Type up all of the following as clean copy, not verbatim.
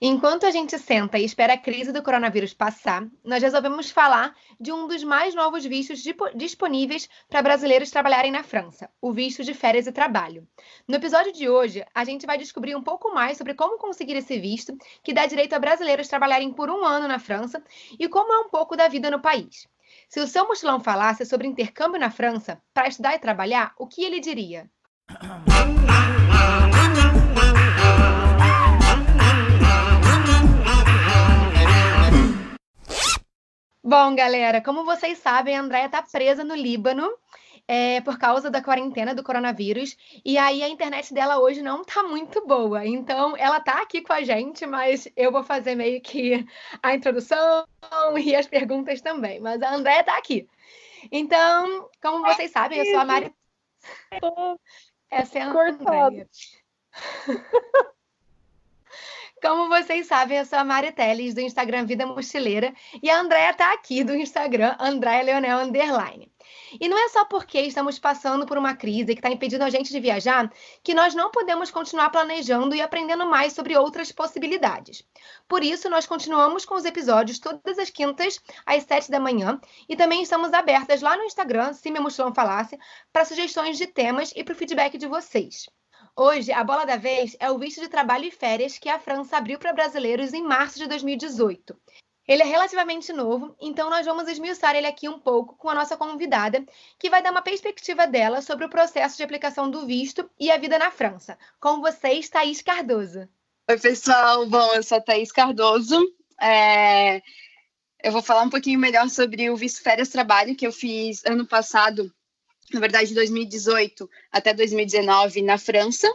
Enquanto a gente senta e espera a crise do coronavírus passar, nós resolvemos falar de um dos mais novos vistos disponíveis para brasileiros trabalharem na França, o visto de férias e trabalho. No episódio de hoje, a gente vai descobrir um pouco mais sobre como conseguir esse visto, que dá direito a brasileiros trabalharem por um ano na França, e como é um pouco da vida no país. Se o seu mochilão falasse sobre intercâmbio na França, para estudar e trabalhar, o que ele diria? Bom, galera, como vocês sabem, a Andrea tá presa no Líbano por causa da quarentena do coronavírus, e aí a internet dela hoje não tá muito boa. Então, ela tá aqui com a gente, mas eu vou fazer meio que a introdução e as perguntas também. Mas a Andrea tá aqui. Então, como vocês sabem, eu sou a Mari. Essa é a Andrea. Como vocês sabem, eu sou a Mari Teles, do Instagram Vida Mochileira, e a Andrea tá aqui do Instagram Andrea Leonel _. E não é só porque estamos passando por uma crise que está impedindo a gente de viajar que nós não podemos continuar planejando e aprendendo mais sobre outras possibilidades. Por isso, nós continuamos com os episódios todas as quintas, às 7 da manhã, e também estamos abertas lá no Instagram, se meu mochilão falasse, para sugestões de temas e para o feedback de vocês. Hoje, a bola da vez é o visto de trabalho e férias que a França abriu para brasileiros em março de 2018. Ele é relativamente novo, então nós vamos esmiuçar ele aqui um pouco com a nossa convidada, que vai dar uma perspectiva dela sobre o processo de aplicação do visto e a vida na França. Com vocês, Thaís Cardoso. Oi, pessoal. Bom, eu sou a Thaís Cardoso. Eu vou falar um pouquinho melhor sobre o visto férias trabalho que eu fiz ano passado, na verdade, de 2018 até 2019 na França.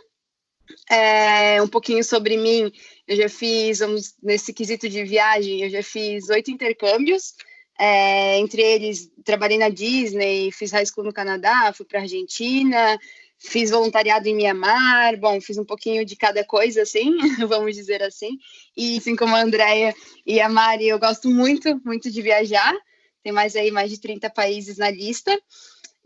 Um pouquinho sobre mim, eu já fiz, nesse quesito de viagem, eu já fiz 8 intercâmbios, entre eles trabalhei na Disney, fiz high school no Canadá, fui para a Argentina, fiz voluntariado em Mianmar, bom, fiz um pouquinho de cada coisa, assim, vamos dizer assim, e assim como a Andrea e a Mari, eu gosto muito, muito de viajar, tem mais de 30 países na lista.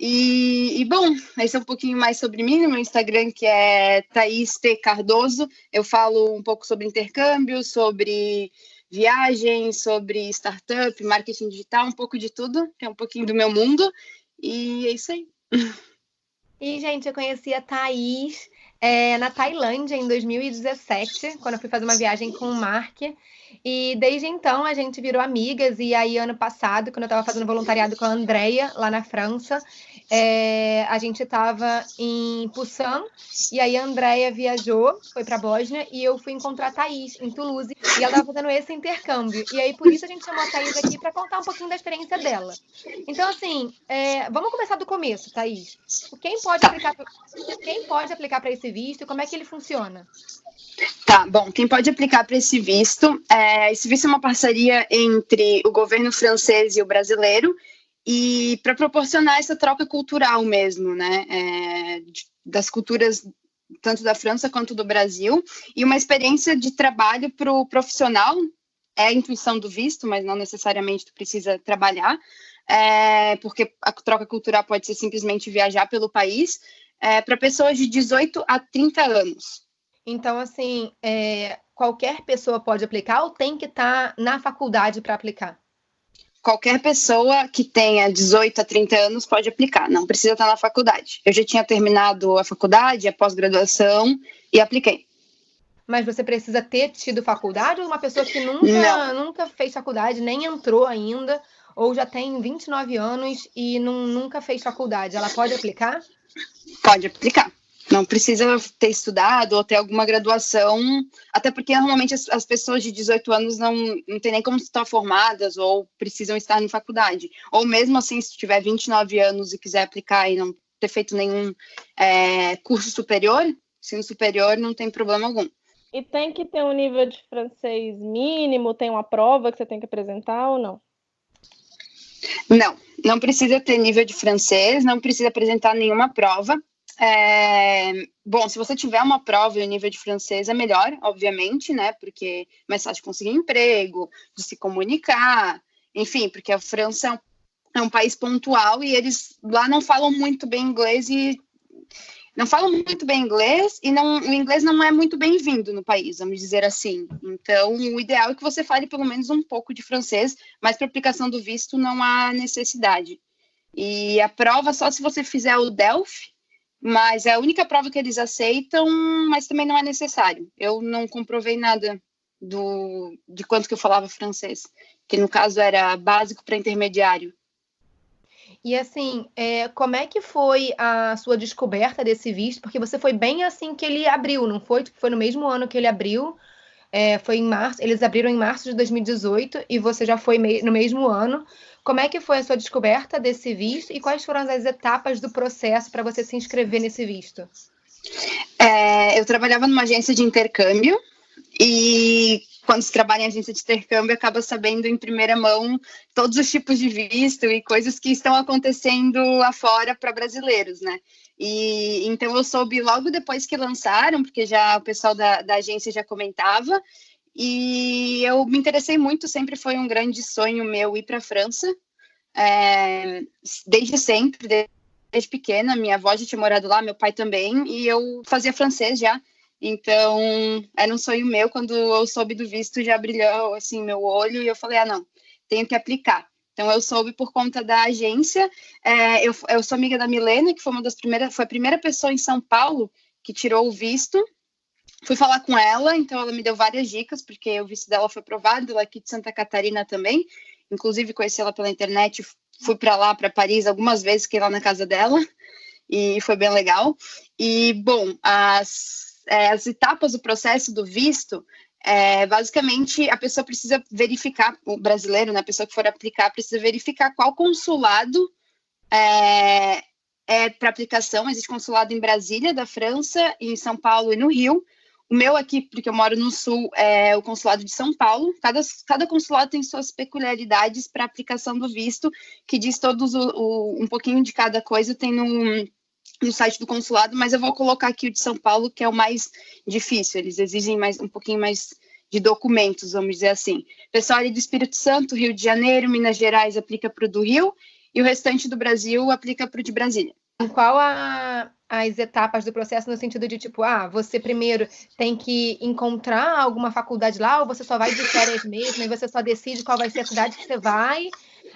E bom, esse é um pouquinho mais sobre mim no meu Instagram, que é Thaís T. Cardoso. Eu falo um pouco sobre intercâmbio, sobre viagens, sobre startup, marketing digital, um pouco de tudo, que é um pouquinho do meu mundo. E é isso aí. E, gente, eu conheci a Thaís na Tailândia em 2017, quando eu fui fazer uma viagem com o Mark. E desde então a gente virou amigas. E aí, ano passado, quando eu estava fazendo voluntariado com a Andrea, lá na França, a gente estava em Busan. E aí a Andrea viajou, foi para a Bósnia, e eu fui encontrar a Thaís em Toulouse. E ela estava fazendo esse intercâmbio. E aí, por isso, a gente chamou a Thaís aqui para contar um pouquinho da experiência dela. Então, assim, vamos começar do começo, Thaís. Quem pode aplicar para esse visto e como é que ele funciona? Tá, bom, quem pode aplicar para esse visto é uma parceria entre o governo francês e o brasileiro, e para proporcionar essa troca cultural mesmo, né, das culturas tanto da França quanto do Brasil, e uma experiência de trabalho para o profissional, é a intuição do visto, mas não necessariamente tu precisa trabalhar, porque a troca cultural pode ser simplesmente viajar pelo país, para pessoas de 18 a 30 anos. Então, assim, qualquer pessoa pode aplicar ou tem que estar na faculdade para aplicar? Qualquer pessoa que tenha 18 a 30 anos pode aplicar, não precisa estar na faculdade. Eu já tinha terminado a faculdade, a pós-graduação e apliquei. Mas você precisa ter tido faculdade ou uma pessoa que nunca fez faculdade, nem entrou ainda, ou já tem 29 anos e nunca fez faculdade, ela pode aplicar? Pode aplicar. Não precisa ter estudado ou ter alguma graduação, até porque normalmente as pessoas de 18 anos não tem nem como estar formadas ou precisam estar na faculdade. Ou mesmo assim, se tiver 29 anos e quiser aplicar e não ter feito nenhum curso superior, ensino superior, não tem problema algum. E tem que ter um nível de francês mínimo? Tem uma prova que você tem que apresentar ou não? Não precisa ter nível de francês, não precisa apresentar nenhuma prova. Bom, se você tiver uma prova e o nível de francês é melhor, obviamente, né? Porque é mais fácil de conseguir emprego, de se comunicar, enfim, porque a França é um país pontual e eles lá não falam muito bem inglês e não falam muito bem inglês e o inglês não é muito bem-vindo no país, vamos dizer assim. Então, o ideal é que você fale pelo menos um pouco de francês, mas para aplicação do visto não há necessidade. E a prova só se você fizer o DELF, mas é a única prova que eles aceitam, mas também não é necessário. Eu não comprovei nada de quanto que eu falava francês, que no caso era básico para intermediário. E assim, como é que foi a sua descoberta desse visto? Porque você foi bem assim que ele abriu, não foi? Foi no mesmo ano que ele abriu, foi em março, eles abriram em março de 2018 e você já foi no mesmo ano. Como é que foi a sua descoberta desse visto e quais foram as etapas do processo para você se inscrever nesse visto? Eu trabalhava numa agência de intercâmbio e quando se trabalha em agência de intercâmbio acaba sabendo em primeira mão todos os tipos de visto e coisas que estão acontecendo lá fora para brasileiros, né? E então eu soube logo depois que lançaram, porque já o pessoal da agência já comentava, e eu me interessei muito, sempre foi um grande sonho meu ir para a França, desde sempre, desde pequena. Minha avó já tinha morado lá, meu pai também, e eu fazia francês já. Então, era um sonho meu. Quando eu soube do visto, já brilhou assim meu olho e eu falei, não, tenho que aplicar. Então, eu soube por conta da agência. Eu sou amiga da Milena, que foi foi a primeira pessoa em São Paulo que tirou o visto. Fui falar com ela, então ela me deu várias dicas, porque o visto dela foi aprovado, ela é aqui de Santa Catarina também. Inclusive, conheci ela pela internet, fui para lá, para Paris, algumas vezes, fiquei lá na casa dela, e foi bem legal. E, bom, as etapas do processo do visto, basicamente, a pessoa precisa verificar, o brasileiro, né, a pessoa que for aplicar, precisa verificar qual consulado para aplicação. Existe consulado em Brasília, da França, em São Paulo e no Rio. O meu aqui, porque eu moro no Sul, é o consulado de São Paulo. Cada consulado tem suas peculiaridades para aplicação do visto, que diz todos um pouquinho de cada coisa, tem no site do consulado, mas eu vou colocar aqui o de São Paulo, que é o mais difícil. Eles exigem um pouquinho mais de documentos, vamos dizer assim. Pessoal ali do Espírito Santo, Rio de Janeiro, Minas Gerais aplica para o do Rio, e o restante do Brasil aplica para o de Brasília. Qual as etapas do processo no sentido de, tipo, você primeiro tem que encontrar alguma faculdade lá, ou você só vai de férias mesmo, e você só decide qual vai ser a cidade que você vai,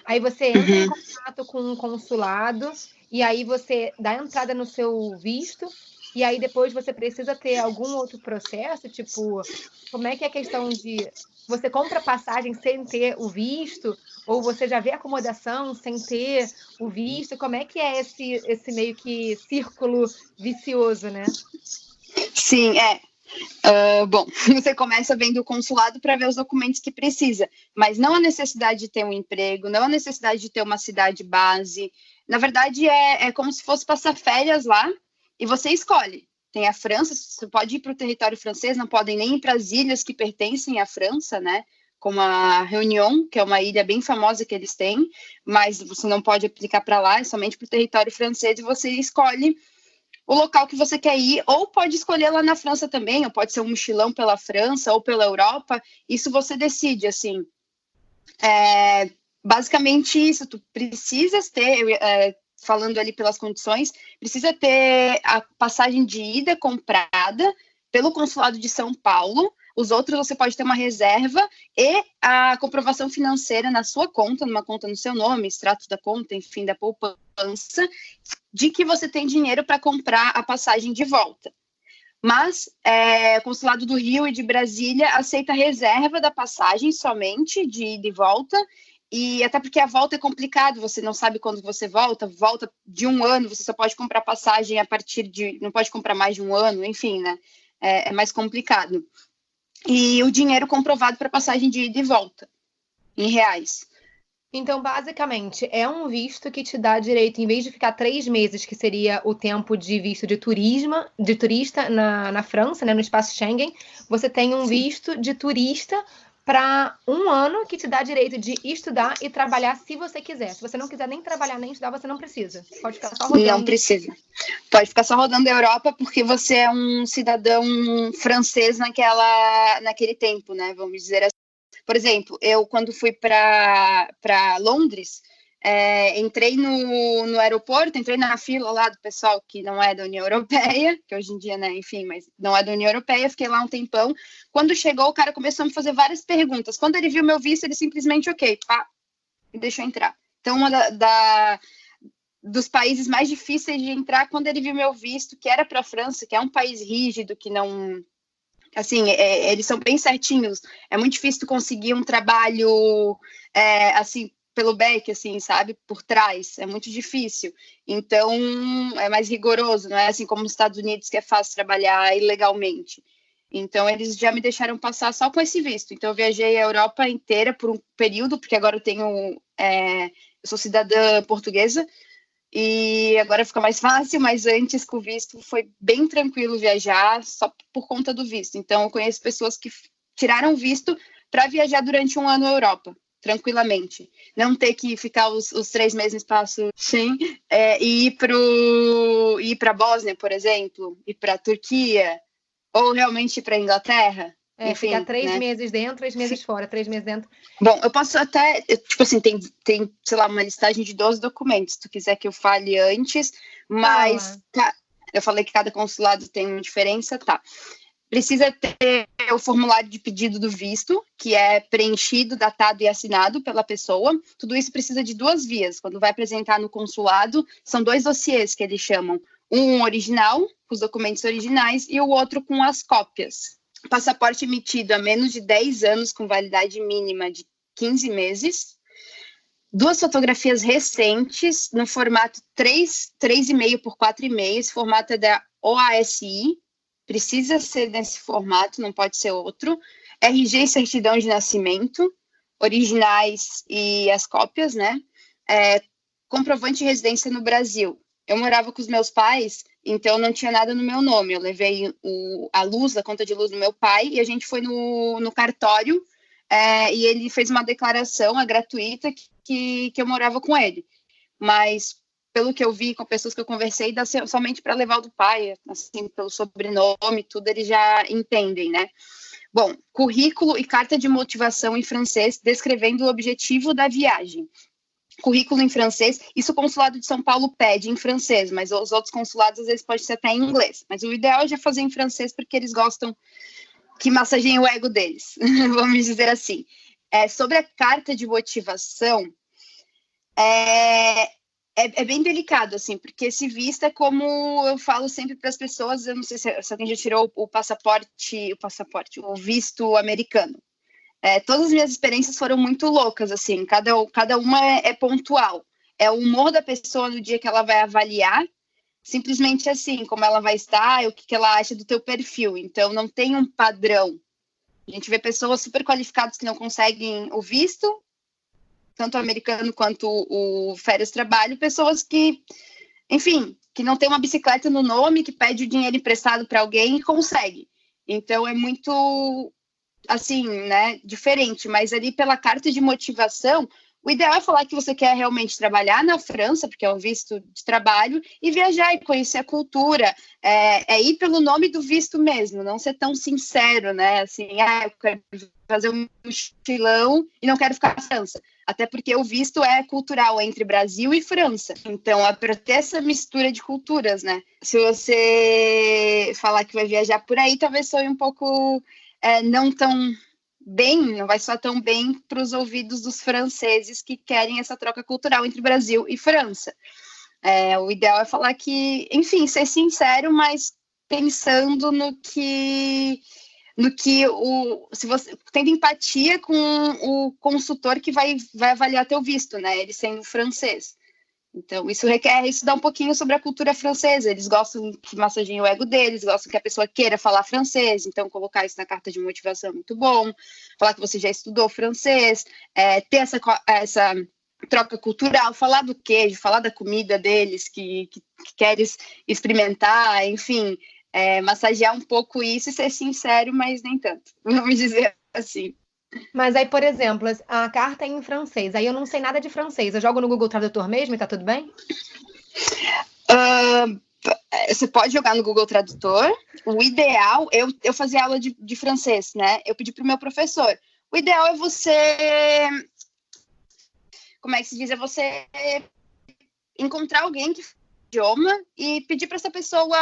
aí você entra em contato com um consulado, e aí você dá entrada no seu visto, e aí depois você precisa ter algum outro processo, tipo, como é que é a questão de... Você compra passagem sem ter o visto, ou você já vê acomodação sem ter o visto? Como é que é esse meio que círculo vicioso, né? Sim, bom, você começa vendo o consulado para ver os documentos que precisa, mas não a necessidade de ter um emprego, não a necessidade de ter uma cidade base. Na verdade, é como se fosse passar férias lá e você escolhe. Tem a França, você pode ir para o território francês, não podem nem ir para as ilhas que pertencem à França, né? Como a Réunion, que é uma ilha bem famosa que eles têm, mas você não pode aplicar para lá, é somente para o território francês, e você escolhe o local que você quer ir, ou pode escolher lá na França também, ou pode ser um mochilão pela França ou pela Europa, isso você decide, assim. Basicamente isso, tu precisas ter... falando ali pelas condições, precisa ter a passagem de ida comprada pelo consulado de São Paulo. Os outros você pode ter uma reserva e a comprovação financeira na sua conta, numa conta no seu nome, extrato da conta, enfim, da poupança, de que você tem dinheiro para comprar a passagem de volta. Mas o consulado do Rio e de Brasília aceita a reserva da passagem somente de ida e volta. E até porque a volta é complicado, você não sabe quando você volta de um ano, você só pode comprar passagem a partir de... não pode comprar mais de um ano, enfim, né? É mais complicado. E o dinheiro comprovado para passagem de ida e volta, em reais. Então, basicamente, é um visto que te dá direito, em vez de ficar 3 meses, que seria o tempo de visto de turista na França, né, no espaço Schengen, você tem um visto de turista para 1 ano, que te dá direito de estudar e trabalhar se você quiser. Se você não quiser nem trabalhar nem estudar, você não precisa. Pode ficar só rodando. Não precisa. Pode ficar só rodando a Europa porque você é um cidadão francês naquele tempo, né? Vamos dizer assim. Por exemplo, eu quando fui para Londres, Entrei no aeroporto, entrei na fila lá do pessoal que não é da União Europeia, que hoje em dia, né, enfim, mas não é da União Europeia, fiquei lá um tempão. Quando chegou, o cara começou a me fazer várias perguntas. Quando ele viu meu visto, ele simplesmente, ok, pá, me deixou entrar. Então, dos países mais difíceis de entrar, quando ele viu meu visto, que era para a França, que é um país rígido, que não... Assim, eles são bem certinhos. É muito difícil conseguir um trabalho, assim, pelo back, assim, sabe? Por trás. É muito difícil. Então, é mais rigoroso. Não é assim como nos Estados Unidos, que é fácil trabalhar ilegalmente. Então, eles já me deixaram passar só com esse visto. Então, eu viajei a Europa inteira por um período, porque agora eu sou cidadã portuguesa, e agora fica mais fácil, mas antes com o visto foi bem tranquilo viajar, só por conta do visto. Então, eu conheço pessoas que tiraram visto para viajar durante um ano na Europa, tranquilamente. Não ter que ficar os 3 meses no espaço Schengen, e ir para a Bósnia, por exemplo, ir para a Turquia, ou realmente ir para a Inglaterra. Enfim, ficar 3 né? meses dentro, 3 meses fora, 3 meses dentro. Bom, eu posso até, tipo assim, tem, sei lá, uma listagem de 12 documentos, se tu quiser que eu fale antes, mas eu falei que cada consulado tem uma diferença, tá. Precisa ter o formulário de pedido do visto, que é preenchido, datado e assinado pela pessoa. Tudo isso precisa de 2 vias. Quando vai apresentar no consulado, são 2 dossiês que eles chamam. Um original, com os documentos originais, e o outro com as cópias. Passaporte emitido há menos de 10 anos, com validade mínima de 15 meses. 2 fotografias recentes, no formato 3,5 por 4,5. Esse formato é da OASI. Precisa ser nesse formato, não pode ser outro. RG e certidão de nascimento, originais e as cópias, né? Comprovante de residência no Brasil. Eu morava com os meus pais, então não tinha nada no meu nome. Eu levei a conta de luz do meu pai, e a gente foi no cartório, e ele fez uma declaração gratuita que eu morava com ele. Mas, pelo que eu vi com pessoas que eu conversei, dá somente para levar o do pai, assim, pelo sobrenome, tudo, eles já entendem, né? Bom, currículo e carta de motivação em francês, descrevendo o objetivo da viagem. Currículo em francês, isso o consulado de São Paulo pede em francês, mas os outros consulados às vezes pode ser até em inglês, mas o ideal é já fazer em francês, porque eles gostam que massageiem o ego deles, vamos dizer assim. Sobre a carta de motivação, é bem delicado, assim, porque esse visto é como eu falo sempre para as pessoas, eu não sei se alguém já tirou o visto americano. Todas as minhas experiências foram muito loucas, assim, cada uma é pontual. É o humor da pessoa no dia que ela vai avaliar, simplesmente assim, como ela vai estar, o que ela acha do teu perfil. Então, não tem um padrão. A gente vê pessoas super qualificadas que não conseguem o visto, tanto o americano quanto o férias trabalho, pessoas que, enfim, que não tem uma bicicleta no nome, que pede o dinheiro emprestado para alguém e consegue. Então, é muito... assim, né, diferente, mas ali pela carta de motivação, o ideal é falar que você quer realmente trabalhar na França, porque é um visto de trabalho, e viajar e conhecer a cultura, ir pelo nome do visto mesmo, não ser tão sincero, né, assim, eu quero fazer um mochilão e não quero ficar na França, até porque o visto é cultural entre Brasil e França, então é para ter essa mistura de culturas, né, se você falar que vai viajar por aí, talvez soe um pouco... não tão bem, não vai soar tão bem para os ouvidos dos franceses que querem essa troca cultural entre Brasil e França. O ideal é falar que, enfim, ser sincero, mas pensando se você tendo empatia com o consultor que vai avaliar teu visto, né? Ele sendo francês. Então, isso dá um pouquinho sobre a cultura francesa. Eles gostam que massageiem o ego deles, gostam que a pessoa queira falar francês, então colocar isso na carta de motivação é muito bom. Falar que você já estudou francês, ter essa troca cultural, falar do queijo, falar da comida deles, que queres experimentar, enfim, massagear um pouco isso e ser sincero, mas nem tanto, vamos dizer assim. Mas aí, por exemplo, a carta é em francês, aí eu não sei nada de francês, eu jogo no Google Tradutor mesmo e tá tudo bem? Você pode jogar no Google Tradutor. O ideal, eu fazia aula de francês, né? Eu pedi pro meu professor. O ideal é você como é que se diz, é você encontrar alguém que fala idioma e pedir para essa pessoa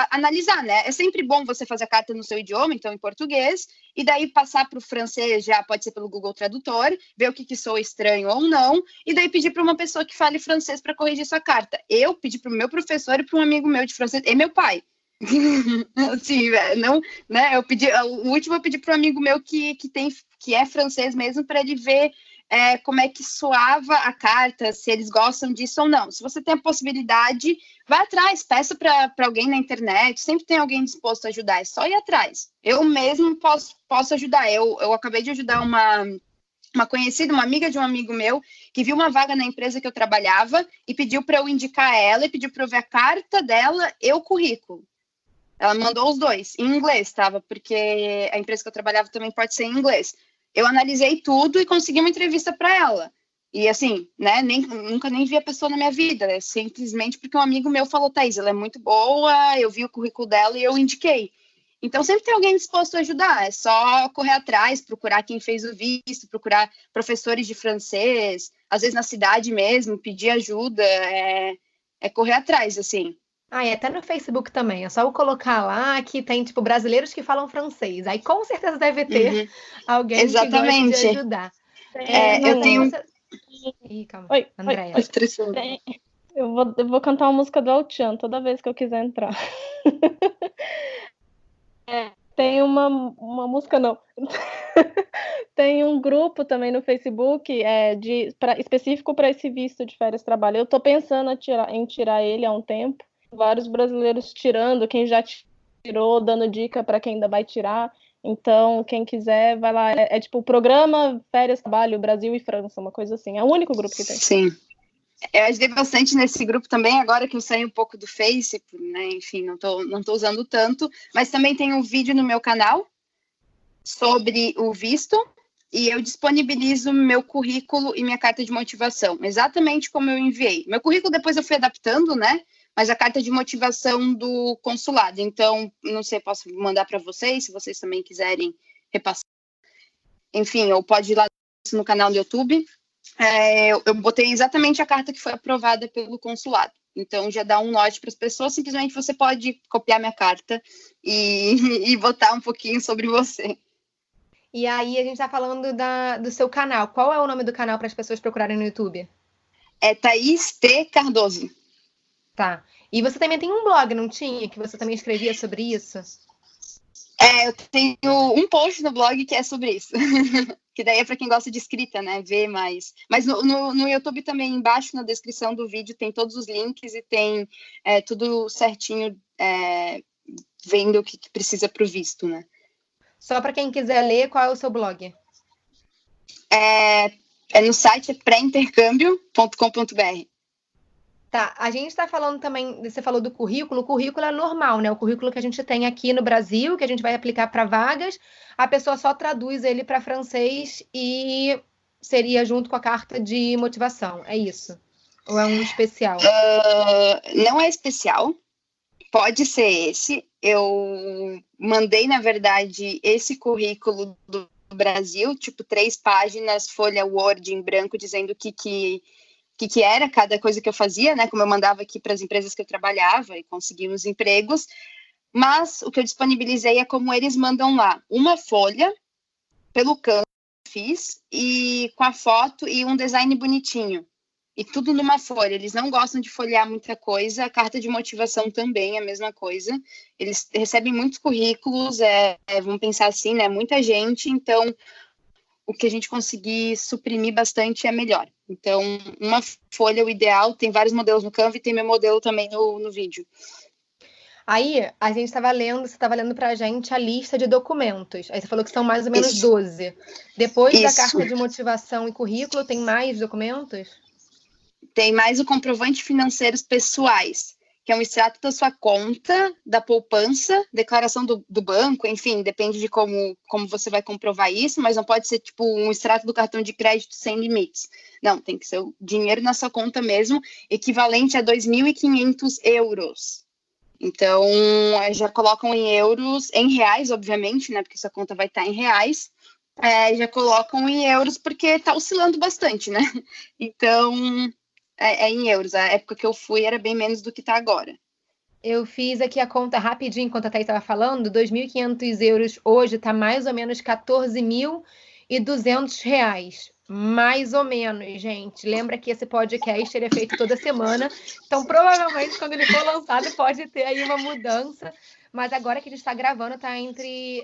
analisar, né? É sempre bom você fazer a carta no seu idioma, então em português, e daí passar para o francês, já pode ser pelo Google Tradutor, ver o que soa estranho ou não, e daí pedir para uma pessoa que fale francês para corrigir sua carta. Eu pedi para o meu professor e para um amigo meu de francês, e meu pai. Assim, não, né? O último eu pedi para um amigo meu que é francês mesmo, para ele ver como é que soava a carta, se eles gostam disso ou não. Se você tem a possibilidade, vai atrás, peça para alguém na internet, sempre tem alguém disposto a ajudar, é só ir atrás. Eu mesmo posso ajudar. Eu acabei de ajudar uma conhecida, uma amiga de um amigo meu, que viu uma vaga na empresa que eu trabalhava e pediu para eu indicar ela e pediu para eu ver a carta dela e o currículo. Ela mandou os dois, em inglês, porque a empresa que eu trabalhava também pode ser em inglês. Eu analisei tudo e consegui uma entrevista para ela. E assim, né, nunca nem vi a pessoa na minha vida, simplesmente porque um amigo meu falou, Thaís, ela é muito boa, eu vi o currículo dela e eu indiquei. Então sempre tem alguém disposto a ajudar, é só correr atrás, procurar quem fez o visto, procurar professores de francês, às vezes na cidade mesmo, pedir ajuda, é correr atrás, assim. E até no Facebook também, é só eu colocar lá que tem, tipo, brasileiros que falam francês. Aí com certeza deve ter alguém Exatamente. que gosta de ajudar. Eu tenho... Ih, calma. Oi, Andréia. Eu vou cantar uma música do El-Chan toda vez que eu quiser entrar. Tem uma música, não. Tem um grupo também no Facebook específico para esse visto de férias trabalho. Eu estou pensando em tirar ele há um tempo. Vários brasileiros tirando, quem já tirou, dando dica para quem ainda vai tirar. Então, quem quiser, vai lá. É tipo o programa Férias Trabalho Brasil e França, uma coisa assim. É o único grupo que tem. Sim. Eu ajudei bastante nesse grupo também, agora que eu saí um pouco do Face, né? Enfim, não tô usando tanto. Mas também tem um vídeo no meu canal sobre o visto e eu disponibilizo meu currículo e minha carta de motivação, exatamente como eu enviei. Meu currículo depois eu fui adaptando, né? Mas a carta de motivação do consulado. Então, não sei, posso mandar para vocês, se vocês também quiserem repassar. Enfim, ou pode ir lá no canal do YouTube. Eu botei exatamente a carta que foi aprovada pelo consulado. Então, já dá um norte para as pessoas. Simplesmente você pode copiar minha carta e botar um pouquinho sobre você. E aí, a gente está falando do seu canal. Qual é o nome do canal para as pessoas procurarem no YouTube? É Thaís T. Cardoso. Tá. E você também tem um blog, não tinha? Que você também escrevia sobre isso? Eu tenho um post no blog que é sobre isso. Que daí é para quem gosta de escrita, né? Ver mais. Mas no YouTube também, embaixo na descrição do vídeo, tem todos os links e tem tudo certinho, vendo o que precisa para o visto, né? Só para quem quiser ler, qual é o seu blog? No site pré-intercâmbio.com.br. Tá, a gente está falando também, você falou do currículo, o currículo é normal, né? O currículo que a gente tem aqui no Brasil, que a gente vai aplicar para vagas, a pessoa só traduz ele para francês e seria junto com a carta de motivação, é isso? Ou é um especial? Não é especial, pode ser esse. Eu mandei, na verdade, esse currículo do Brasil, tipo 3 páginas, folha Word em branco, dizendo o que era cada coisa que eu fazia, né? Como eu mandava aqui para as empresas que eu trabalhava e consegui os empregos. Mas o que eu disponibilizei é como eles mandam lá, uma folha pelo Canva que fiz e com a foto e um design bonitinho. E tudo numa folha. Eles não gostam de folhear muita coisa. A carta de motivação também é a mesma coisa. Eles recebem muitos currículos, vamos pensar assim, né? Muita gente, então o que a gente conseguir suprimir bastante é melhor. Então, uma folha é o ideal, tem vários modelos no Canva e tem meu modelo também no vídeo. Aí, a gente estava lendo, você estava lendo para a gente a lista de documentos. Aí você falou que são mais ou menos 12. Depois da carta de motivação e currículo, tem mais documentos? Tem mais o comprovante financeiros pessoais, que é um extrato da sua conta, da poupança, declaração do banco, enfim, depende de como você vai comprovar isso, mas não pode ser tipo um extrato do cartão de crédito sem limites. Não, tem que ser o dinheiro na sua conta mesmo, equivalente a 2.500 euros. Então, já colocam em euros, em reais, obviamente, né, porque sua conta vai estar em reais, já colocam em euros, porque está oscilando bastante, né? Então, é em euros. A época que eu fui era bem menos do que está agora. Eu fiz aqui a conta rapidinho, enquanto a Thaís estava falando, 2.500 euros hoje está mais ou menos 14.200 reais. Mais ou menos, gente. Lembra que esse podcast ele é feito toda semana, então provavelmente quando ele for lançado pode ter aí uma mudança, mas agora que a gente está gravando está entre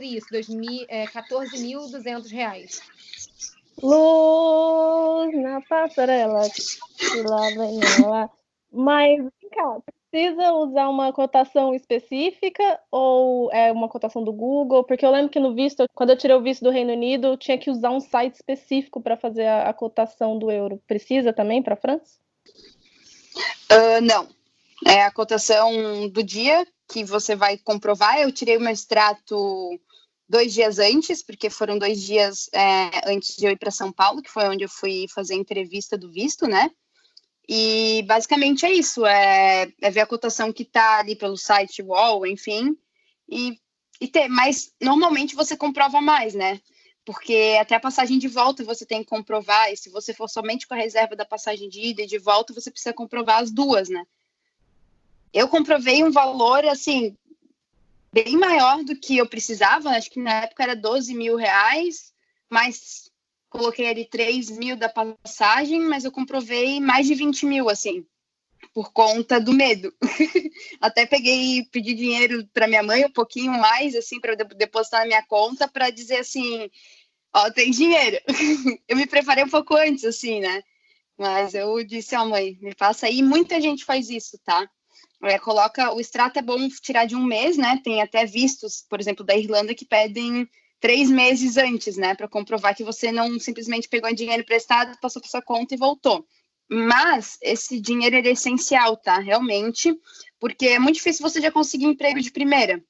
isso, 14.200 reais. Luz na passarela, que lá vem ela. Mas, vem cá, precisa usar uma cotação específica ou é uma cotação do Google? Porque eu lembro que no visto, quando eu tirei o visto do Reino Unido, eu tinha que usar um site específico para fazer a cotação do euro. Precisa também para a França? Não. É a cotação do dia que você vai comprovar. Eu tirei o meu extrato 2 dias antes, porque foram 2 dias antes de eu ir para São Paulo, que foi onde eu fui fazer a entrevista do visto, né? E basicamente é isso, é ver a cotação que está ali pelo site UOL, enfim, e ter, mas normalmente você comprova mais, né? Porque até a passagem de volta você tem que comprovar, e se você for somente com a reserva da passagem de ida e de volta, você precisa comprovar as duas, né? Eu comprovei um valor, assim, bem maior do que eu precisava, acho que na época era 12 mil reais, mas coloquei ali 3 mil da passagem, mas eu comprovei mais de 20 mil, assim, por conta do medo. Até pedi dinheiro para minha mãe, um pouquinho mais, assim, para depositar na minha conta, para dizer assim, ó, tem dinheiro. Eu me preparei um pouco antes, assim, né? Mas eu disse, ó, mãe, me passa aí. Muita gente faz isso, tá? Coloca, o extrato é bom tirar de um mês, né? Tem até vistos, por exemplo, da Irlanda, que pedem 3 meses antes, né? Para comprovar que você não simplesmente pegou dinheiro emprestado, passou para sua conta e voltou. Mas esse dinheiro é essencial, tá? Realmente, porque é muito difícil você já conseguir emprego de primeira.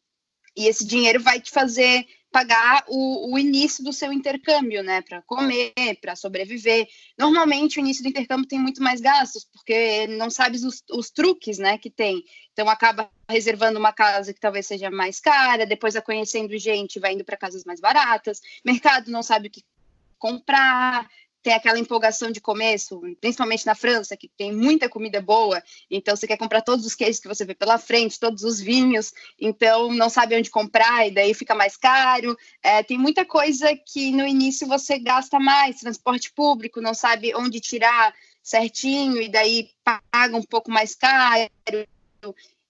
E esse dinheiro vai te fazer pagar o início do seu intercâmbio, né? Para comer, para sobreviver. Normalmente, o início do intercâmbio tem muito mais gastos, porque não sabe os truques, né, que tem. Então, acaba reservando uma casa que talvez seja mais cara, depois vai conhecendo gente, vai indo para casas mais baratas. Mercado não sabe o que comprar. Tem aquela empolgação de começo, principalmente na França, que tem muita comida boa, então você quer comprar todos os queijos que você vê pela frente, todos os vinhos, então não sabe onde comprar e daí fica mais caro. Tem muita coisa que no início você gasta mais, transporte público, não sabe onde tirar certinho e daí paga um pouco mais caro.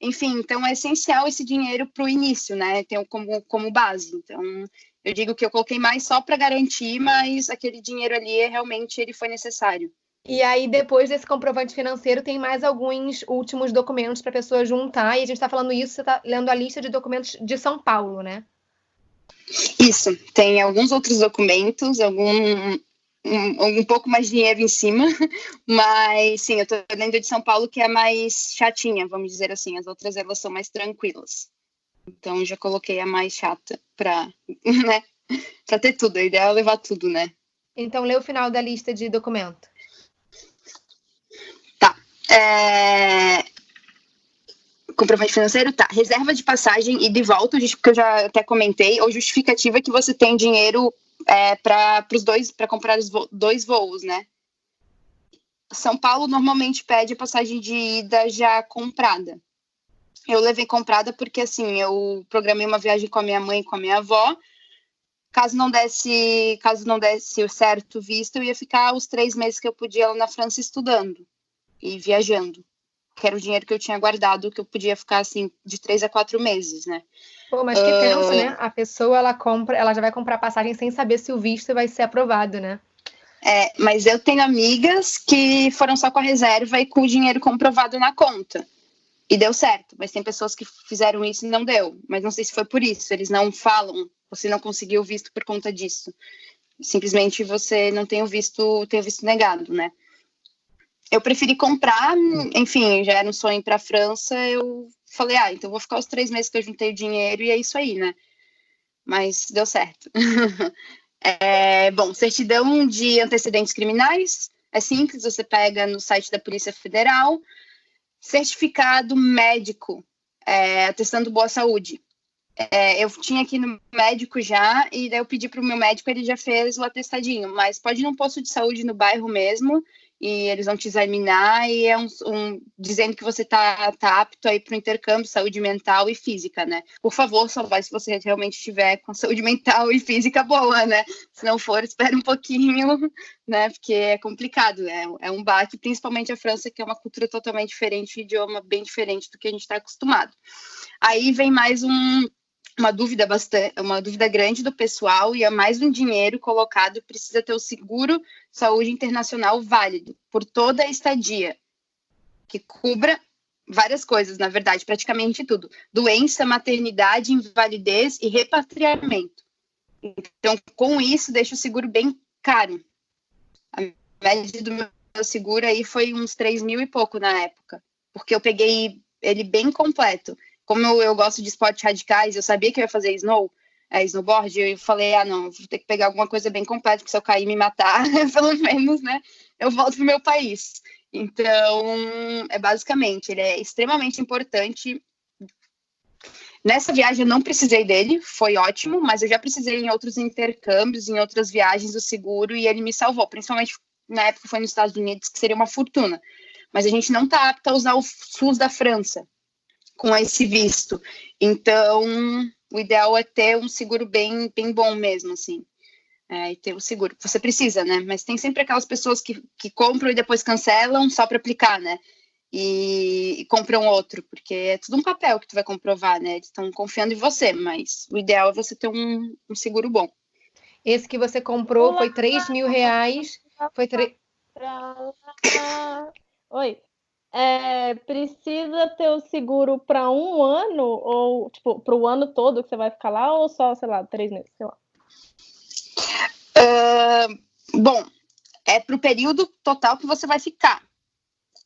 Enfim, então é essencial esse dinheiro para o início, né? Tem como base. Então, eu digo que eu coloquei mais só para garantir, mas aquele dinheiro ali realmente ele foi necessário. E aí, depois desse comprovante financeiro, tem mais alguns últimos documentos para a pessoa juntar. E a gente está falando isso, você está lendo a lista de documentos de São Paulo, né? Isso, tem alguns outros documentos, um pouco mais de dinheiro em cima, mas sim, eu estou lendo de São Paulo, que é mais chatinha, vamos dizer assim. As outras, elas são mais tranquilas. Então, já coloquei a mais chata para, né, para ter tudo. A ideia é levar tudo, né? Então, lê o final da lista de documento. Tá. Comprovante financeiro, tá. Reserva de passagem e de volta, porque eu já até comentei, ou justificativa que você tem dinheiro para comprar os 2 voos, né? São Paulo normalmente pede a passagem de ida já comprada. Eu levei comprada porque, assim, eu programei uma viagem com a minha mãe e com a minha avó. Caso não desse o certo visto, eu ia ficar os 3 meses que eu podia lá na França estudando e viajando. Que era o dinheiro que eu tinha guardado, que eu podia ficar, assim, de 3 a 4 meses, né? Pô, mas que tenso, né? A pessoa, ela já vai comprar passagem sem saber se o visto vai ser aprovado, né? Mas eu tenho amigas que foram só com a reserva e com o dinheiro comprovado na conta. E deu certo, mas tem pessoas que fizeram isso e não deu. Mas não sei se foi por isso, eles não falam, você não conseguiu o visto por conta disso. Simplesmente você não tem o visto negado, né? Eu preferi comprar, enfim, já era um sonho para a França, eu falei, então vou ficar os 3 meses que eu juntei o dinheiro e é isso aí, né? Mas deu certo. Bom, certidão de antecedentes criminais, é simples, você pega no site da Polícia Federal. Certificado médico, atestando boa saúde. Eu tinha aqui no médico já, e daí eu pedi para o meu médico, ele já fez o atestadinho, mas pode ir num posto de saúde no bairro mesmo, e eles vão te examinar, e é dizendo que você tá apto aí para o intercâmbio, saúde mental e física, né? Por favor, só vai se você realmente estiver com saúde mental e física boa, né? Se não for, espere um pouquinho, né? Porque é complicado, é um baque, principalmente a França, que é uma cultura totalmente diferente, um idioma bem diferente do que a gente está acostumado. Aí vem mais uma dúvida grande do pessoal, e é mais um dinheiro colocado, precisa ter o seguro saúde internacional válido por toda a estadia, que cubra várias coisas, na verdade, praticamente tudo: doença, maternidade, invalidez e repatriamento. Então, com isso, deixa o seguro bem caro. A média do meu seguro aí foi uns 3 mil e pouco na época, porque eu peguei ele bem completo. Como eu gosto de esportes radicais, eu sabia que eu ia fazer snowboard, eu falei, não, vou ter que pegar alguma coisa bem completa, porque se eu cair e me matar, pelo menos, né, eu volto pro meu país. Então, basicamente, ele é extremamente importante. Nessa viagem eu não precisei dele, foi ótimo, mas eu já precisei em outros intercâmbios, em outras viagens do seguro, e ele me salvou, principalmente na época foi nos Estados Unidos, que seria uma fortuna. Mas a gente não está apto a usar o SUS da França com esse visto. Então, o ideal é ter um seguro bem bom mesmo, assim. E ter o seguro. Você precisa, né? Mas tem sempre aquelas pessoas que compram e depois cancelam só para aplicar, né? E compram outro, porque é tudo um papel que tu vai comprovar, né? Eles estão confiando em você, mas o ideal é você ter um seguro bom. Esse que você comprou foi 3 mil reais. Oi. Precisa ter o seguro para um ano, ou tipo, para o ano todo que você vai ficar lá, ou só, sei lá, 3 meses, sei lá? Bom, é para o período total que você vai ficar.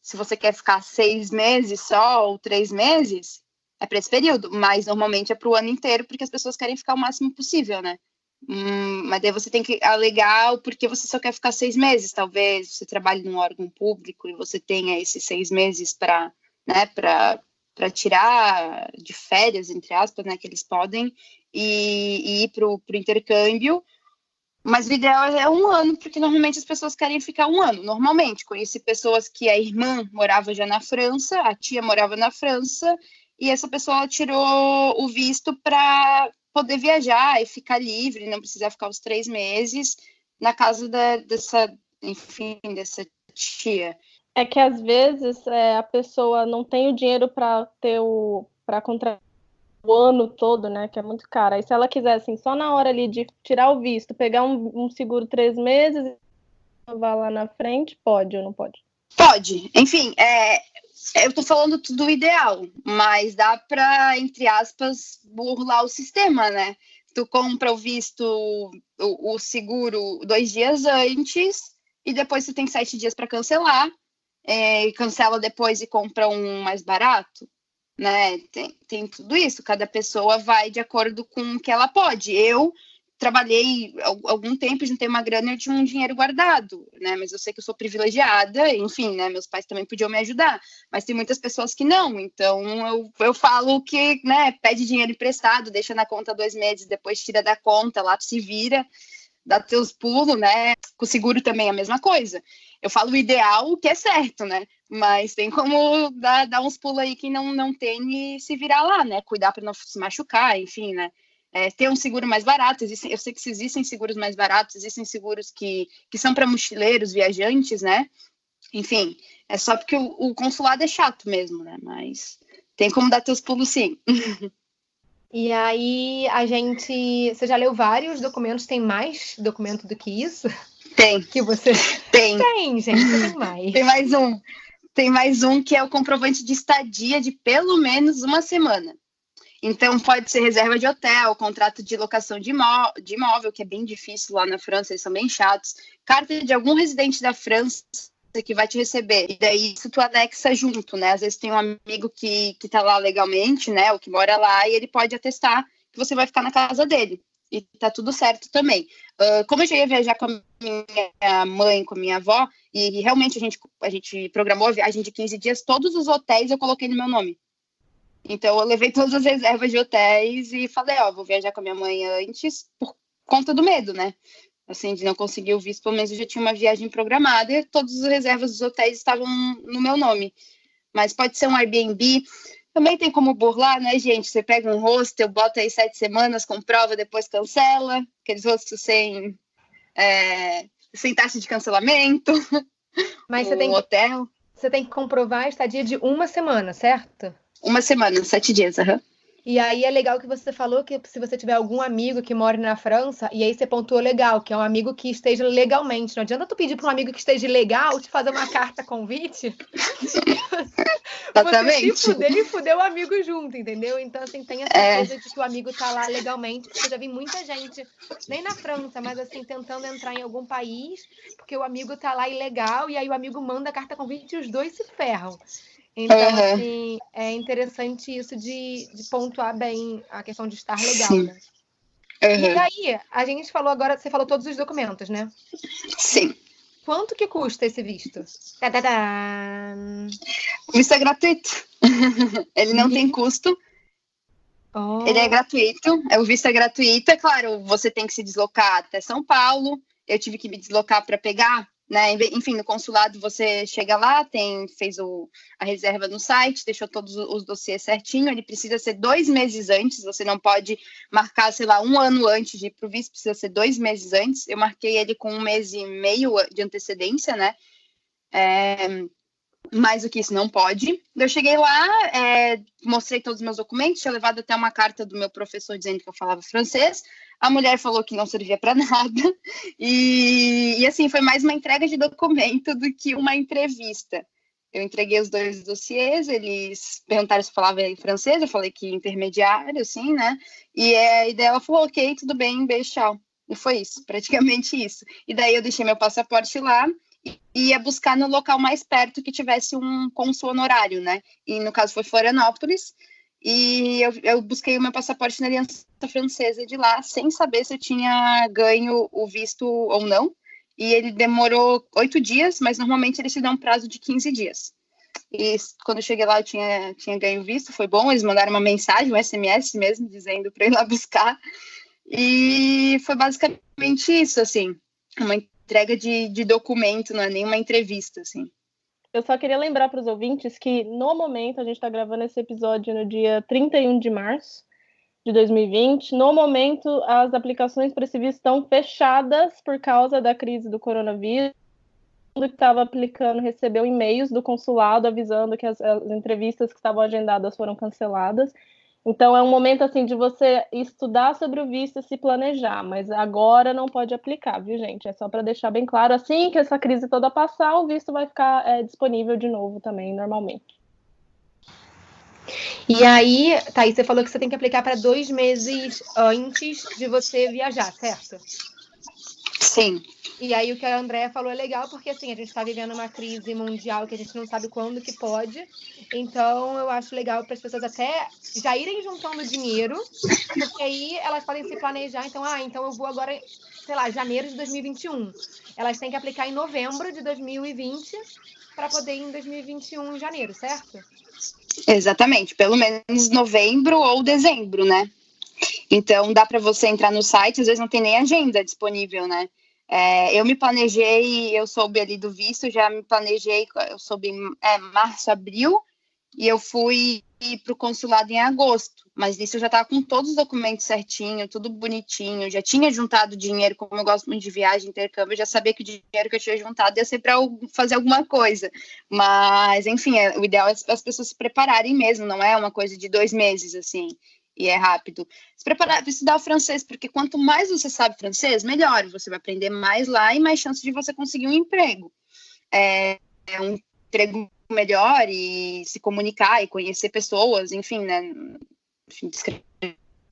Se você quer ficar 6 meses só, ou 3 meses, é para esse período, mas normalmente é para o ano inteiro, porque as pessoas querem ficar o máximo possível, né? Mas daí você tem que alegar o porquê você só quer ficar 6 meses, talvez você trabalhe num órgão público e você tenha esses 6 meses para, né, para tirar de férias, entre aspas, né, que eles podem, e ir para o intercâmbio. Mas o ideal é um ano, porque normalmente as pessoas querem ficar um ano. Normalmente, conheci pessoas que a irmã morava já na França, a tia morava na França, e essa pessoa tirou o visto para poder viajar e ficar livre, não precisar ficar os 3 meses na casa dessa tia. É que às vezes a pessoa não tem o dinheiro para contratar o ano todo, né, que é muito caro. Aí se ela quiser, assim, só na hora ali de tirar o visto, pegar um seguro 3 meses e vai lá na frente, pode ou não pode? Pode. Enfim, eu tô falando tudo ideal, mas dá para, entre aspas, burlar o sistema, né? Tu compra o visto, o seguro 2 dias antes, e depois tu tem 7 dias para cancelar, e cancela depois e compra um mais barato, né? Tem tudo isso, cada pessoa vai de acordo com o que ela pode. Eu trabalhei algum tempo, juntei uma grana e eu tinha um dinheiro guardado, né? Mas eu sei que eu sou privilegiada, enfim, né? Meus pais também podiam me ajudar, mas tem muitas pessoas que não. Então eu falo que, né? Pede dinheiro emprestado, deixa na conta 2 meses, depois tira da conta, lá se vira, dá teus pulos, né? Com o seguro também é a mesma coisa. Eu falo o ideal, que é certo, né? Mas tem como dar uns pulos aí que não tem e se virar lá, né? Cuidar para não se machucar, enfim, né? Ter um seguro mais barato. Eu sei que existem seguros mais baratos, existem seguros que são para mochileiros, viajantes, né? Enfim, é só porque o consulado é chato mesmo, né? Mas tem como dar teus pulos, sim. E aí, você já leu vários documentos? Tem mais documento do que isso? Tem. Que você... Tem, gente, tem mais. Tem mais um que é o comprovante de estadia de pelo menos 1 semana. Então, pode ser reserva de hotel, contrato de locação de imóvel, que é bem difícil lá na França, eles são bem chatos. Carta de algum residente da França que vai te receber. E daí, isso tu anexa junto, né? Às vezes tem um amigo que tá lá legalmente, né? Ou que mora lá, e ele pode atestar que você vai ficar na casa dele. E tá tudo certo também. Como eu já ia viajar com a minha mãe, com a minha avó, e realmente a gente programou a viagem de 15 dias, todos os hotéis eu coloquei no meu nome. Então, eu levei todas as reservas de hotéis e falei, ó, vou viajar com a minha mãe antes por conta do medo, né? Assim, de não conseguir o visto, pelo menos eu já tinha uma viagem programada e todas as reservas dos hotéis estavam no meu nome. Mas pode ser um Airbnb, também tem como burlar, né, gente? Você pega um hostel, bota aí 7 semanas, comprova, depois cancela, aqueles hostels sem taxa de cancelamento, Mas hotel. você tem que comprovar a estadia de 1 semana, certo? 1 semana, 7 dias, aham. E aí é legal que você falou que se você tiver algum amigo que mora na França, e aí você pontuou legal, que é um amigo que esteja legalmente. Não adianta tu pedir para um amigo que esteja legal te fazer uma carta convite. Você se fuder e fuder o amigo junto, entendeu? Então, assim, tenha certeza de que o amigo tá lá legalmente, porque eu já vi muita gente, nem na França, mas assim, tentando entrar em algum país, porque o amigo tá lá ilegal, e aí o amigo manda a carta convite e os dois se ferram. Então, assim, é interessante isso de pontuar bem a questão de estar legal, Sim. né? E aí, a gente falou agora, você falou todos os documentos, né? Sim. Quanto que custa esse visto? O visto é gratuito. Ele não tem custo. Ele é gratuito. O visto é gratuito. É claro, você tem que se deslocar até São Paulo. Eu tive que me deslocar para pegar, né? Enfim, no consulado você chega lá, fez a reserva no site, deixou todos os dossiês certinho. Ele precisa ser 2 meses antes. Você não pode marcar, sei lá, 1 ano antes de ir para o visto. Precisa ser 2 meses antes. Eu marquei ele com 1 mês e meio de antecedência, né? Mais do que isso não pode. Eu cheguei lá, mostrei todos os meus documentos, tinha levado até uma carta do meu professor dizendo que eu falava francês. A mulher falou que não servia para nada. E assim, foi mais uma entrega de documento do que uma entrevista. Eu entreguei os 2 dossiês, eles perguntaram se eu falava em francês, eu falei que intermediário, assim, né? E daí ela falou, ok, tudo bem, beijo, tchau. E foi isso, praticamente isso. E daí eu deixei meu passaporte lá, e ia buscar no local mais perto que tivesse um cônsul honorário, né? E no caso foi Florianópolis. E eu busquei o meu passaporte na Aliança Francesa de lá, sem saber se eu tinha ganho o visto ou não. E ele demorou 8 dias, mas normalmente eles te dão um prazo de 15 dias. E quando eu cheguei lá, eu tinha ganho o visto, foi bom. Eles mandaram uma mensagem, um SMS mesmo, dizendo para ir lá buscar. E foi basicamente isso, assim, uma entrega de documento, não é nenhuma entrevista, assim. Eu só queria lembrar para os ouvintes que, no momento, a gente está gravando esse episódio no dia 31 de março de 2020. No momento, as aplicações para esse visto estão fechadas por causa da crise do coronavírus. Todo mundo que estava aplicando recebeu e-mails do consulado avisando que as entrevistas que estavam agendadas foram canceladas. Então, é um momento, assim, de você estudar sobre o visto e se planejar, mas agora não pode aplicar, viu, gente? É só para deixar bem claro, assim que essa crise toda passar, o visto vai ficar disponível de novo também, normalmente. E aí, Thaís, você falou que você tem que aplicar para 2 meses antes de você viajar, certo? Sim. E aí o que a Andrea falou é legal, porque assim, a gente está vivendo uma crise mundial que a gente não sabe quando que pode. Então, eu acho legal para as pessoas até já irem juntando dinheiro, porque aí elas podem se planejar. Então eu vou agora, sei lá, janeiro de 2021. Elas têm que aplicar em novembro de 2020 para poder ir em 2021 em janeiro, certo? Exatamente, pelo menos novembro ou dezembro, né? Então, dá para você entrar no site, às vezes não tem nem agenda disponível, né? Eu me planejei, eu soube ali do visto, já me planejei, eu soube março, abril, e eu fui para o consulado em agosto, mas nisso eu já estava com todos os documentos certinho, tudo bonitinho, já tinha juntado dinheiro, como eu gosto muito de viagem, intercâmbio, eu já sabia que o dinheiro que eu tinha juntado ia ser para fazer alguma coisa, mas enfim, o ideal é as pessoas se prepararem mesmo, não é uma coisa de 2 meses, assim, e é rápido. Se preparar para estudar o francês, porque quanto mais você sabe francês, melhor, você vai aprender mais lá e mais chance de você conseguir um emprego. Um emprego melhor e se comunicar e conhecer pessoas, enfim, né? Enfim, descrever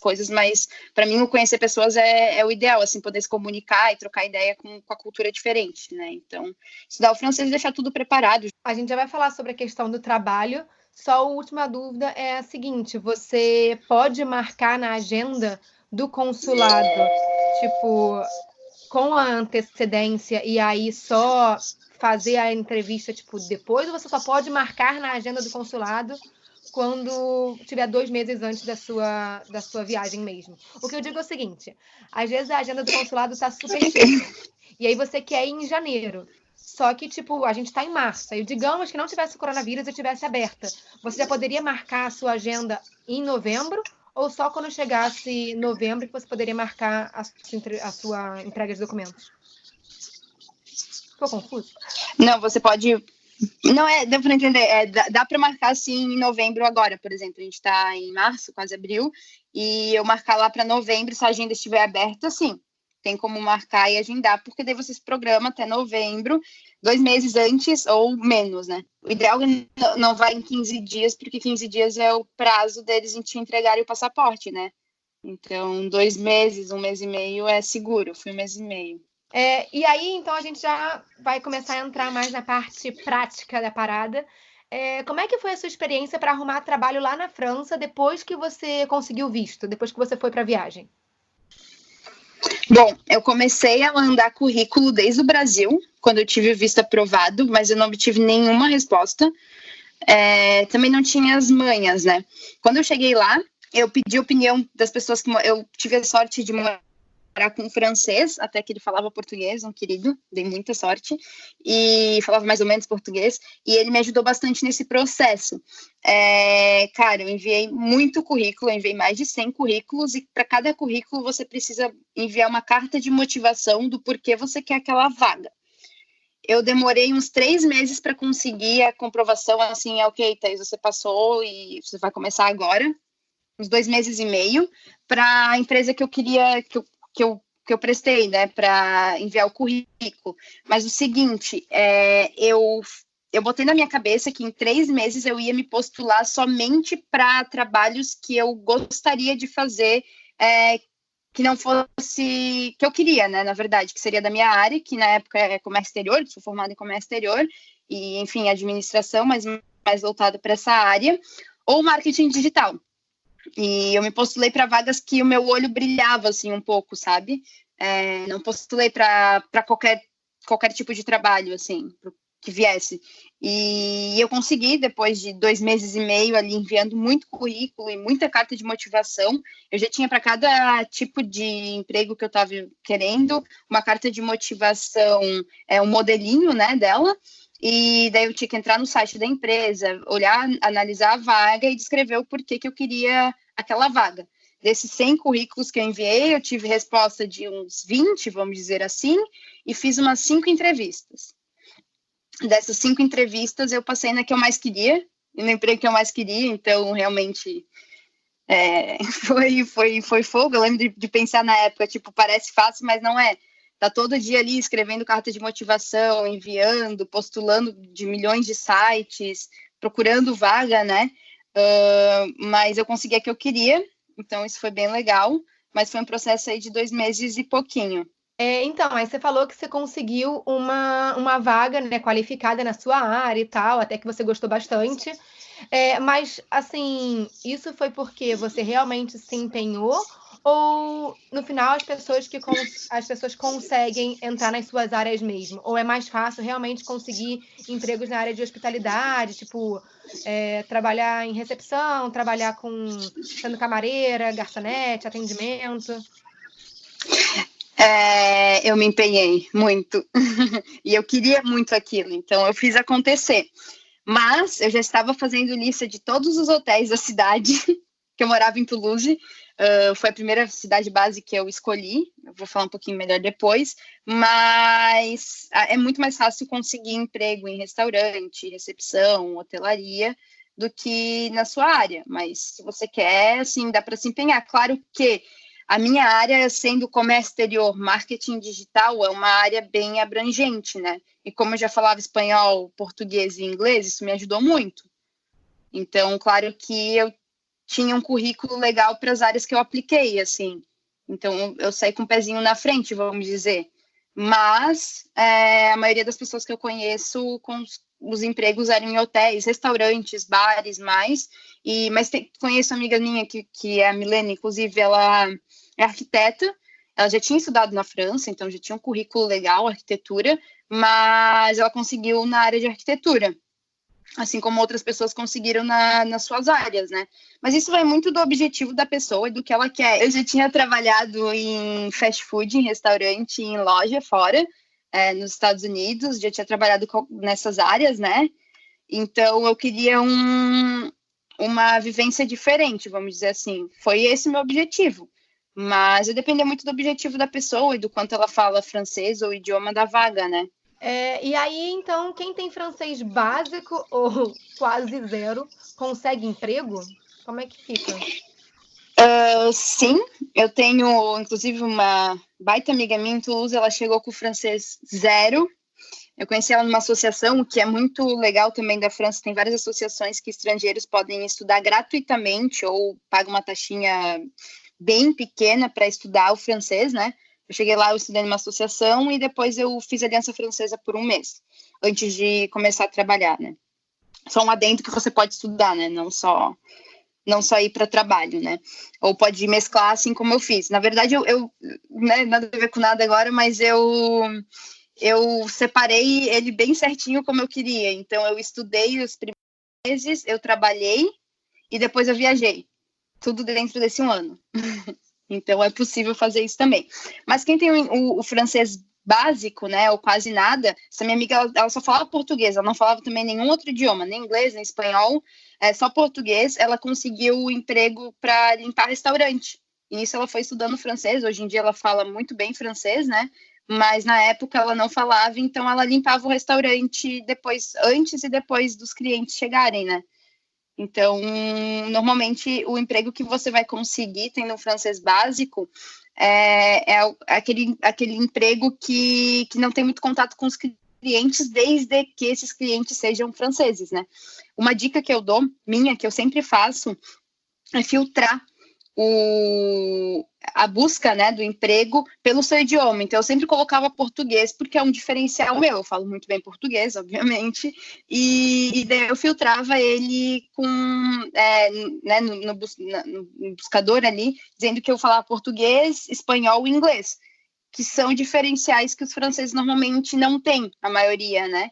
coisas, mas para mim o conhecer pessoas é o ideal, assim, poder se comunicar e trocar ideia com a cultura diferente, né? Então, estudar o francês e deixar tudo preparado. A gente já vai falar sobre a questão do trabalho, só a última dúvida é a seguinte, você pode marcar na agenda do consulado, tipo, com a antecedência e aí só fazer a entrevista, tipo, depois, ou você só pode marcar na agenda do consulado quando tiver 2 meses antes da sua viagem mesmo. O que eu digo é o seguinte, às vezes a agenda do consulado está super cheia, e aí você quer ir em janeiro. Só que, tipo, a gente está em março. Aí, digamos que não tivesse coronavírus e tivesse aberta. Você já poderia marcar a sua agenda em novembro? Ou só quando chegasse novembro que você poderia marcar a sua entrega de documentos? Ficou confuso? Não, você pode... Não, deu para entender. Dá para marcar, sim, em novembro agora, por exemplo. A gente está em março, quase abril. E eu marcar lá para novembro, se a agenda estiver aberta, sim. Tem como marcar e agendar, porque daí você se programa até novembro, 2 meses antes ou menos, né? O ideal não vai em 15 dias, porque 15 dias é o prazo deles em te entregarem o passaporte, né? Então, 2 meses, 1 mês e meio é seguro, foi 1 mês e meio. E aí, então, a gente já vai começar a entrar mais na parte prática da parada. Como é que foi a sua experiência para arrumar trabalho lá na França depois que você conseguiu visto, depois que você foi para a viagem? Bom, eu comecei a mandar currículo desde o Brasil, quando eu tive o visto aprovado, mas eu não obtive nenhuma resposta. Também não tinha as manhas, né? Quando eu cheguei lá, eu pedi a opinião das pessoas que... Eu tive a sorte de morar com um francês, até que ele falava português, um querido, dei muita sorte, e falava mais ou menos português, e ele me ajudou bastante nesse processo. Cara, eu enviei muito currículo, eu enviei mais de 100 currículos, e para cada currículo você precisa enviar uma carta de motivação do porquê você quer aquela vaga. Eu demorei uns 3 meses para conseguir a comprovação, assim, ok, Thaís, você passou e você vai começar agora, uns 2 meses e meio, para a empresa que eu queria, que eu prestei, né, para enviar o currículo. Mas o seguinte, eu botei na minha cabeça que em 3 meses eu ia me postular somente para trabalhos que eu gostaria de fazer, que não fosse, que eu queria, né, na verdade, que seria da minha área, que na época é comércio exterior, sou formada em comércio exterior, e, enfim, administração, mas mais voltado para essa área, ou marketing digital. E eu me postulei para vagas que o meu olho brilhava, assim, um pouco, sabe? Não postulei para qualquer tipo de trabalho, assim, que viesse. E eu consegui, depois de 2 meses e meio ali, enviando muito currículo e muita carta de motivação. Eu já tinha para cada tipo de emprego que eu estava querendo, uma carta de motivação, um modelinho, né, dela. E daí eu tinha que entrar no site da empresa, olhar, analisar a vaga e descrever o porquê que eu queria aquela vaga. Desses 100 currículos que eu enviei, eu tive resposta de uns 20, vamos dizer assim, e fiz umas 5 entrevistas. Dessas 5 entrevistas, eu passei na que eu mais queria, e no emprego que eu mais queria, então realmente foi fogo. Eu lembro de pensar na época, tipo, parece fácil, mas não é. Tá todo dia ali escrevendo carta de motivação, enviando, postulando de milhões de sites, procurando vaga, né? Mas eu consegui a que eu queria, então isso foi bem legal, mas foi um processo aí de 2 meses e pouquinho. Então, aí você falou que você conseguiu uma vaga, né, qualificada na sua área e tal, até que você gostou bastante. Mas, assim, isso foi porque você realmente se empenhou? Ou, no final, as pessoas conseguem entrar nas suas áreas mesmo? Ou é mais fácil realmente conseguir empregos na área de hospitalidade, tipo, trabalhar em recepção, trabalhar sendo camareira, garçonete, atendimento? Eu me empenhei muito e eu queria muito aquilo, então eu fiz acontecer. Mas eu já estava fazendo lista de todos os hotéis da cidade, que eu morava em Toulouse, foi a primeira cidade base que eu escolhi, eu vou falar um pouquinho melhor depois, mas é muito mais fácil conseguir emprego em restaurante, recepção, hotelaria, do que na sua área, mas se você quer, assim, dá para se empenhar. Claro que a minha área, sendo comércio exterior, marketing digital, é uma área bem abrangente, né? E como eu já falava espanhol, português e inglês, isso me ajudou muito. Então, claro que eu tinha um currículo legal para as áreas que eu apliquei, assim. Então, eu saí com o pezinho na frente, vamos dizer. Mas a maioria das pessoas que eu conheço, com os empregos eram em hotéis, restaurantes, bares, mas conheço uma amiga minha que é a Milene, inclusive ela é arquiteta, ela já tinha estudado na França, então já tinha um currículo legal, arquitetura, mas ela conseguiu na área de arquitetura. assim como outras pessoas conseguiram nas suas áreas, né? Mas isso vai muito do objetivo da pessoa e do que ela quer. Eu já tinha trabalhado em fast food, em restaurante, em loja fora, nos Estados Unidos, já tinha trabalhado nessas áreas, né? Então, eu queria uma vivência diferente, vamos dizer assim. Foi esse o meu objetivo. Mas eu dependia muito do objetivo da pessoa e do quanto ela fala francês ou o idioma da vaga, né? E aí, então, quem tem francês básico ou quase zero, consegue emprego? Como é que fica? Sim, eu tenho, inclusive, uma baita amiga minha em Toulouse, ela chegou com o francês zero. Eu conheci ela numa associação, o que é muito legal também da França, tem várias associações que estrangeiros podem estudar gratuitamente ou pagam uma taxinha bem pequena para estudar o francês, né? Eu cheguei lá, eu estudei numa associação e depois eu fiz Aliança Francesa por um mês, antes de começar a trabalhar, né? Só um adendo que você pode estudar, né? Não só ir para trabalho, né? Ou pode mesclar, assim como eu fiz. Na verdade, eu né, nada a ver com nada agora, mas eu separei ele bem certinho como eu queria. Então, eu estudei os primeiros meses, eu trabalhei e depois eu viajei. Tudo dentro desse um ano. Então, é possível fazer isso também. Mas quem tem o francês básico, né, ou quase nada, essa minha amiga, ela só falava português, ela não falava também nenhum outro idioma, nem inglês, nem espanhol, só português. Ela conseguiu o emprego para limpar restaurante. E nisso ela foi estudando francês. Hoje em dia ela fala muito bem francês, né? Mas na época ela não falava, então ela limpava o restaurante antes e depois dos clientes chegarem, né? Então, normalmente, o emprego que você vai conseguir tendo um francês básico é aquele emprego que não tem muito contato com os clientes, desde que esses clientes sejam franceses, né? Uma dica que eu dou, que eu sempre faço, é filtrar a busca, né, do emprego pelo seu idioma. Então, eu sempre colocava português, porque é um diferencial meu. Eu falo muito bem português, obviamente, e daí eu filtrava ele com, né, no buscador ali, dizendo que eu falava português, espanhol e inglês, que são diferenciais que os franceses normalmente não têm, a maioria, né?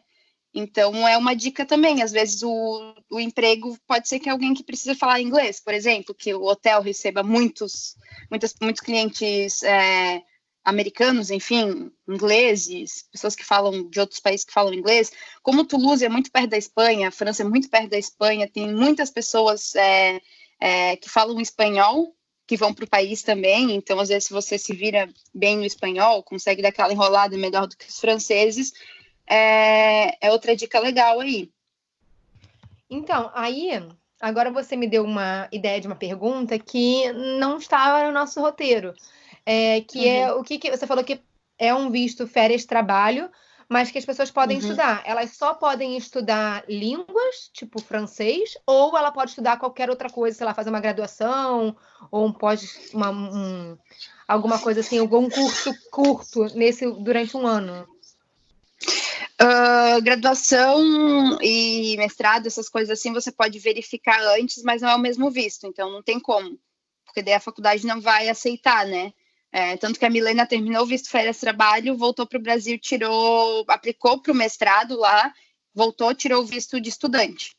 Então, é uma dica também. Às vezes, o emprego pode ser que alguém que precisa falar inglês, por exemplo, que o hotel receba muitos clientes americanos, enfim, ingleses, pessoas que falam de outros países que falam inglês. Como Toulouse é muito perto da Espanha, a França é muito perto da Espanha, tem muitas pessoas que falam espanhol, que vão para o país também. Então, às vezes, se você se vira bem no espanhol, consegue dar aquela enrolada melhor do que os franceses, é outra dica legal aí. Então, agora você me deu uma ideia de uma pergunta que não estava no nosso roteiro, que é o que você falou que é um visto férias-trabalho, mas que as pessoas podem estudar. Elas só podem estudar línguas, tipo francês, ou ela pode estudar qualquer outra coisa, sei lá, fazer uma graduação, ou alguma coisa assim, algum curso curto durante um ano. Graduação e mestrado, essas coisas assim, você pode verificar antes, mas não é o mesmo visto, então não tem como, porque daí a faculdade não vai aceitar, né? Tanto que a Milena terminou o visto férias-trabalho, voltou para o Brasil, aplicou para o mestrado lá, voltou, tirou o visto de estudante.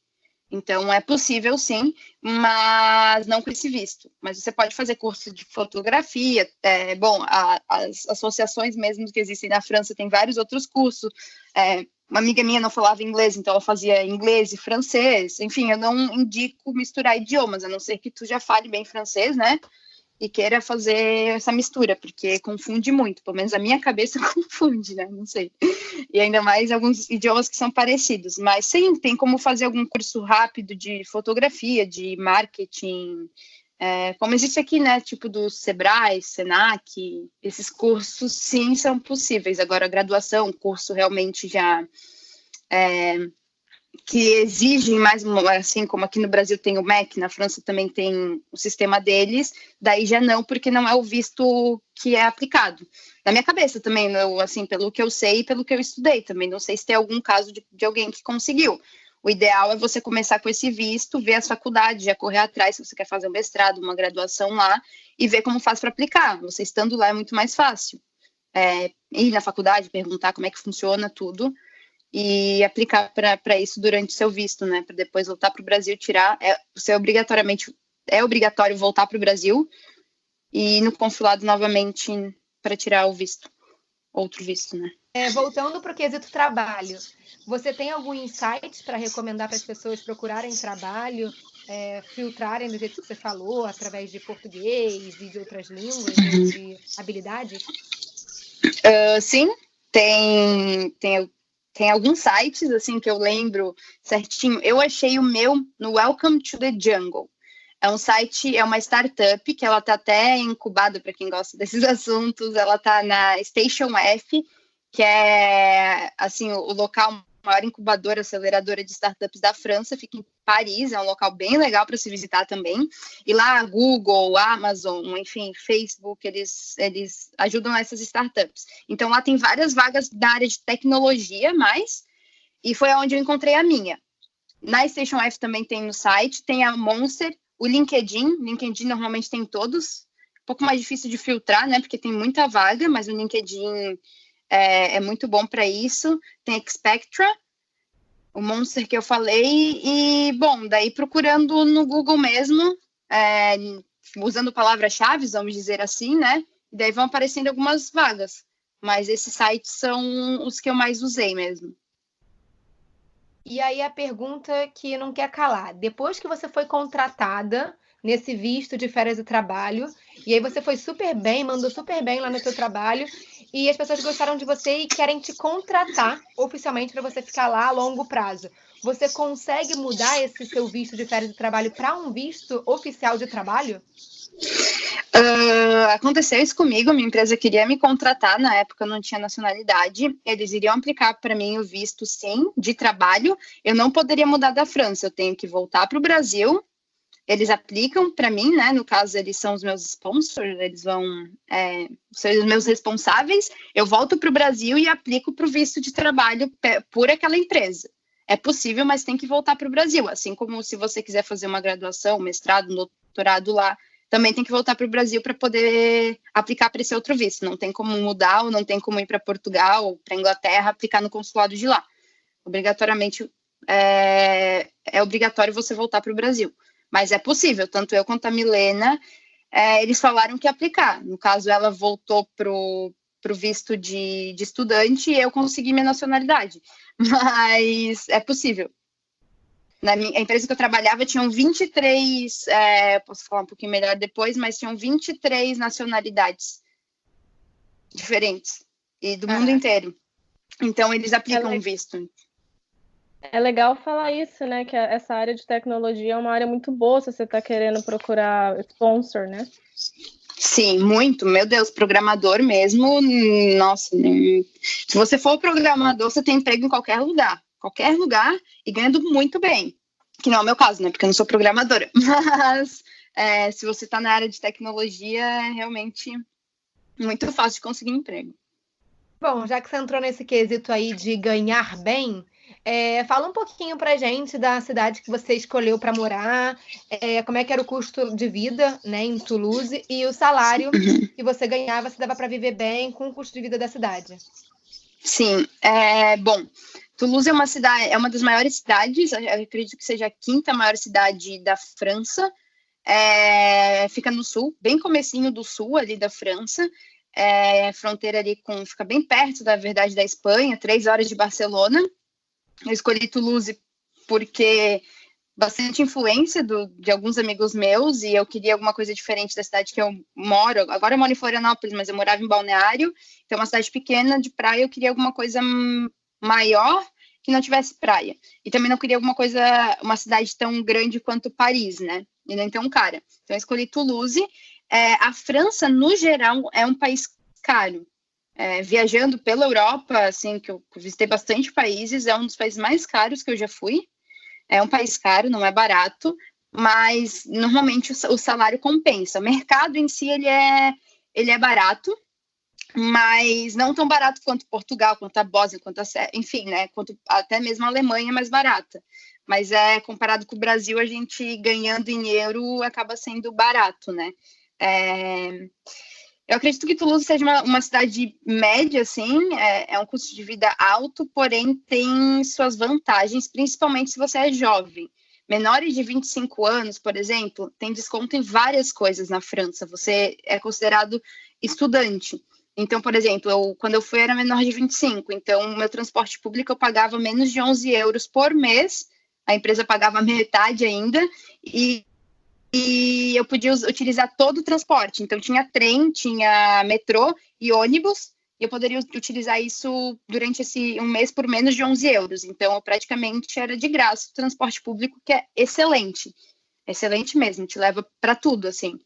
Então, é possível, sim, mas não com esse visto. Mas você pode fazer curso de fotografia. As associações mesmo que existem na França tem vários outros cursos. Uma amiga minha não falava inglês, então ela fazia inglês e francês. Enfim, eu não indico misturar idiomas, a não ser que tu já fale bem francês, né? E queira fazer essa mistura, porque confunde muito. Pelo menos a minha cabeça confunde, né? Não sei. E ainda mais alguns idiomas que são parecidos. Mas sim, tem como fazer algum curso rápido de fotografia, de marketing, como existe aqui, né? Tipo do Sebrae, Senac. Esses cursos, sim, são possíveis. Agora, a graduação, curso realmente já... que exigem mais, assim como aqui no Brasil tem o MEC, na França também tem o sistema deles, daí já não, porque não é o visto que é aplicado. Na minha cabeça também, assim, pelo que eu sei e pelo que eu estudei também, não sei se tem algum caso de alguém que conseguiu. O ideal é você começar com esse visto, ver as faculdades, já correr atrás se você quer fazer um mestrado, uma graduação lá, e ver como faz para aplicar. Você estando lá é muito mais fácil. Ir na faculdade, perguntar como é que funciona tudo, e aplicar para isso durante o seu visto, né? Para depois voltar para o Brasil, tirar. É obrigatório voltar para o Brasil e ir no consulado novamente para tirar o visto, outro visto, né? Voltando para o quesito trabalho, você tem algum insight para recomendar para as pessoas procurarem trabalho, filtrarem do jeito que você falou, através de português e de outras línguas, ou de habilidades? Sim, tem alguns sites, assim, que eu lembro certinho. Eu achei o meu no Welcome to the Jungle. É um site, é uma startup que ela está até incubada, para quem gosta desses assuntos. Ela está na Station F, que é, assim, o local, maior incubadora, aceleradora de startups da França, fica em Paris, é um local bem legal para se visitar também. E lá, Google, Amazon, enfim, Facebook, eles ajudam essas startups. Então, lá tem várias vagas da área de tecnologia, e foi onde eu encontrei a minha. Na Station F também tem no site, tem a Monster, o LinkedIn normalmente tem todos, um pouco mais difícil de filtrar, né, porque tem muita vaga, mas o LinkedIn é muito bom para isso. Tem Expectra, o Monster que eu falei, e, bom, daí procurando no Google mesmo, usando palavras-chave, vamos dizer assim, né, e daí vão aparecendo algumas vagas, mas esses sites são os que eu mais usei mesmo. E aí a pergunta que não quer calar, depois que você foi contratada nesse visto de férias de trabalho, e aí você foi super bem, mandou super bem lá no seu trabalho, e as pessoas gostaram de você e querem te contratar oficialmente para você ficar lá a longo prazo. Você consegue mudar esse seu visto de férias de trabalho para um visto oficial de trabalho? Aconteceu isso comigo, minha empresa queria me contratar, na época eu não tinha nacionalidade, eles iriam aplicar para mim o visto, sim, de trabalho, eu não poderia mudar da França, eu tenho que voltar para o Brasil, eles aplicam para mim, né, no caso eles são os meus sponsors, eles vão ser os meus responsáveis, eu volto para o Brasil e aplico para o visto de trabalho por aquela empresa. É possível, mas tem que voltar para o Brasil, assim como se você quiser fazer uma graduação, mestrado, doutorado lá, também tem que voltar para o Brasil para poder aplicar para esse outro visto. Não tem como mudar, ou não tem como ir para Portugal ou para Inglaterra, aplicar no consulado de lá. Obrigatoriamente, é obrigatório você voltar para o Brasil. Mas é possível, tanto eu quanto a Milena, eles falaram que ia aplicar. No caso, ela voltou para o visto de estudante e eu consegui minha nacionalidade. Mas é possível. A empresa que eu trabalhava tinham 23, posso falar um pouquinho melhor depois, mas tinham 23 nacionalidades diferentes, e do mundo inteiro. Então, eles aplicam visto. É legal falar isso, né, que essa área de tecnologia é uma área muito boa se você está querendo procurar sponsor, né? Sim, muito. Meu Deus, programador mesmo, nossa, se você for programador, você tem emprego em qualquer lugar, e ganhando muito bem, que não é o meu caso, né, porque eu não sou programadora, mas se você está na área de tecnologia, é realmente muito fácil de conseguir emprego. Bom, já que você entrou nesse quesito aí de ganhar bem, fala um pouquinho pra gente da cidade que você escolheu para morar, como é que era o custo de vida, né, em Toulouse, e o salário que você ganhava, se dava para viver bem com o custo de vida da cidade. Sim, bom, Toulouse é uma das maiores cidades, eu acredito que seja a quinta maior cidade da França, fica no sul, bem comecinho do sul ali da França, fronteira ali fica bem perto, da verdade, da Espanha, 3 horas de Barcelona. Eu escolhi Toulouse porque bastante influência de alguns amigos meus, e eu queria alguma coisa diferente da cidade que eu moro. Agora eu moro em Florianópolis, mas eu morava em Balneário, então é uma cidade pequena de praia, eu queria alguma coisa maior que não tivesse praia. E também não queria uma cidade tão grande quanto Paris, né? E nem tão cara. Então eu escolhi Toulouse. A França, no geral, é um país caro. Viajando pela Europa, assim, que eu visitei bastante países, é um dos países mais caros que eu já fui. É um país caro, não é barato, mas normalmente o salário compensa. O mercado em si, ele é barato, mas não tão barato quanto Portugal, quanto a Bósnia, enfim, né, quanto até mesmo a Alemanha é mais barata. Mas comparado com o Brasil, a gente ganhando em euro acaba sendo barato, né? Eu acredito que Toulouse seja uma cidade média, assim, é um custo de vida alto, porém tem suas vantagens, principalmente se você é jovem. Menores de 25 anos, por exemplo, tem desconto em várias coisas na França. Você é considerado estudante. Então, por exemplo, quando eu fui, era menor de 25. Então, o meu transporte público eu pagava menos de 11 euros por mês. A empresa pagava metade ainda. E eu podia utilizar todo o transporte. Então, tinha trem, tinha metrô e ônibus. E eu poderia utilizar isso durante um mês por menos de 11 euros. Então, praticamente era de graça o transporte público, que é excelente. Excelente mesmo, te leva para tudo, assim.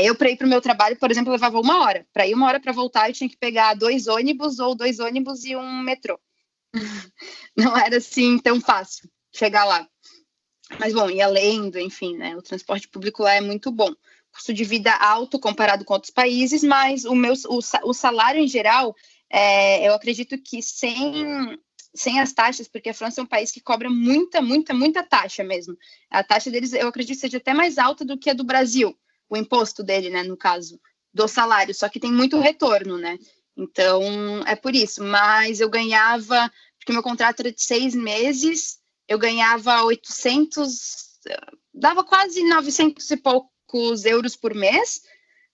Eu, para ir para o meu trabalho, por exemplo, levava 1 hora. Para ir 1 hora para voltar, eu tinha que pegar 2 ônibus ou 2 ônibus e um metrô. Não era assim tão fácil chegar lá. Mas, bom, ia lendo, enfim, né? O transporte público lá é muito bom. Custo de vida alto comparado com outros países, mas o salário em geral, eu acredito que sem as taxas, porque a França é um país que cobra muita, muita, muita taxa mesmo. A taxa deles, eu acredito que seja até mais alta do que a do Brasil, o imposto dele, né, no caso, do salário, só que tem muito retorno, né? Então, é por isso. Mas eu ganhava, porque meu contrato era de 6 meses, eu ganhava 800, dava quase 900 e poucos euros por mês,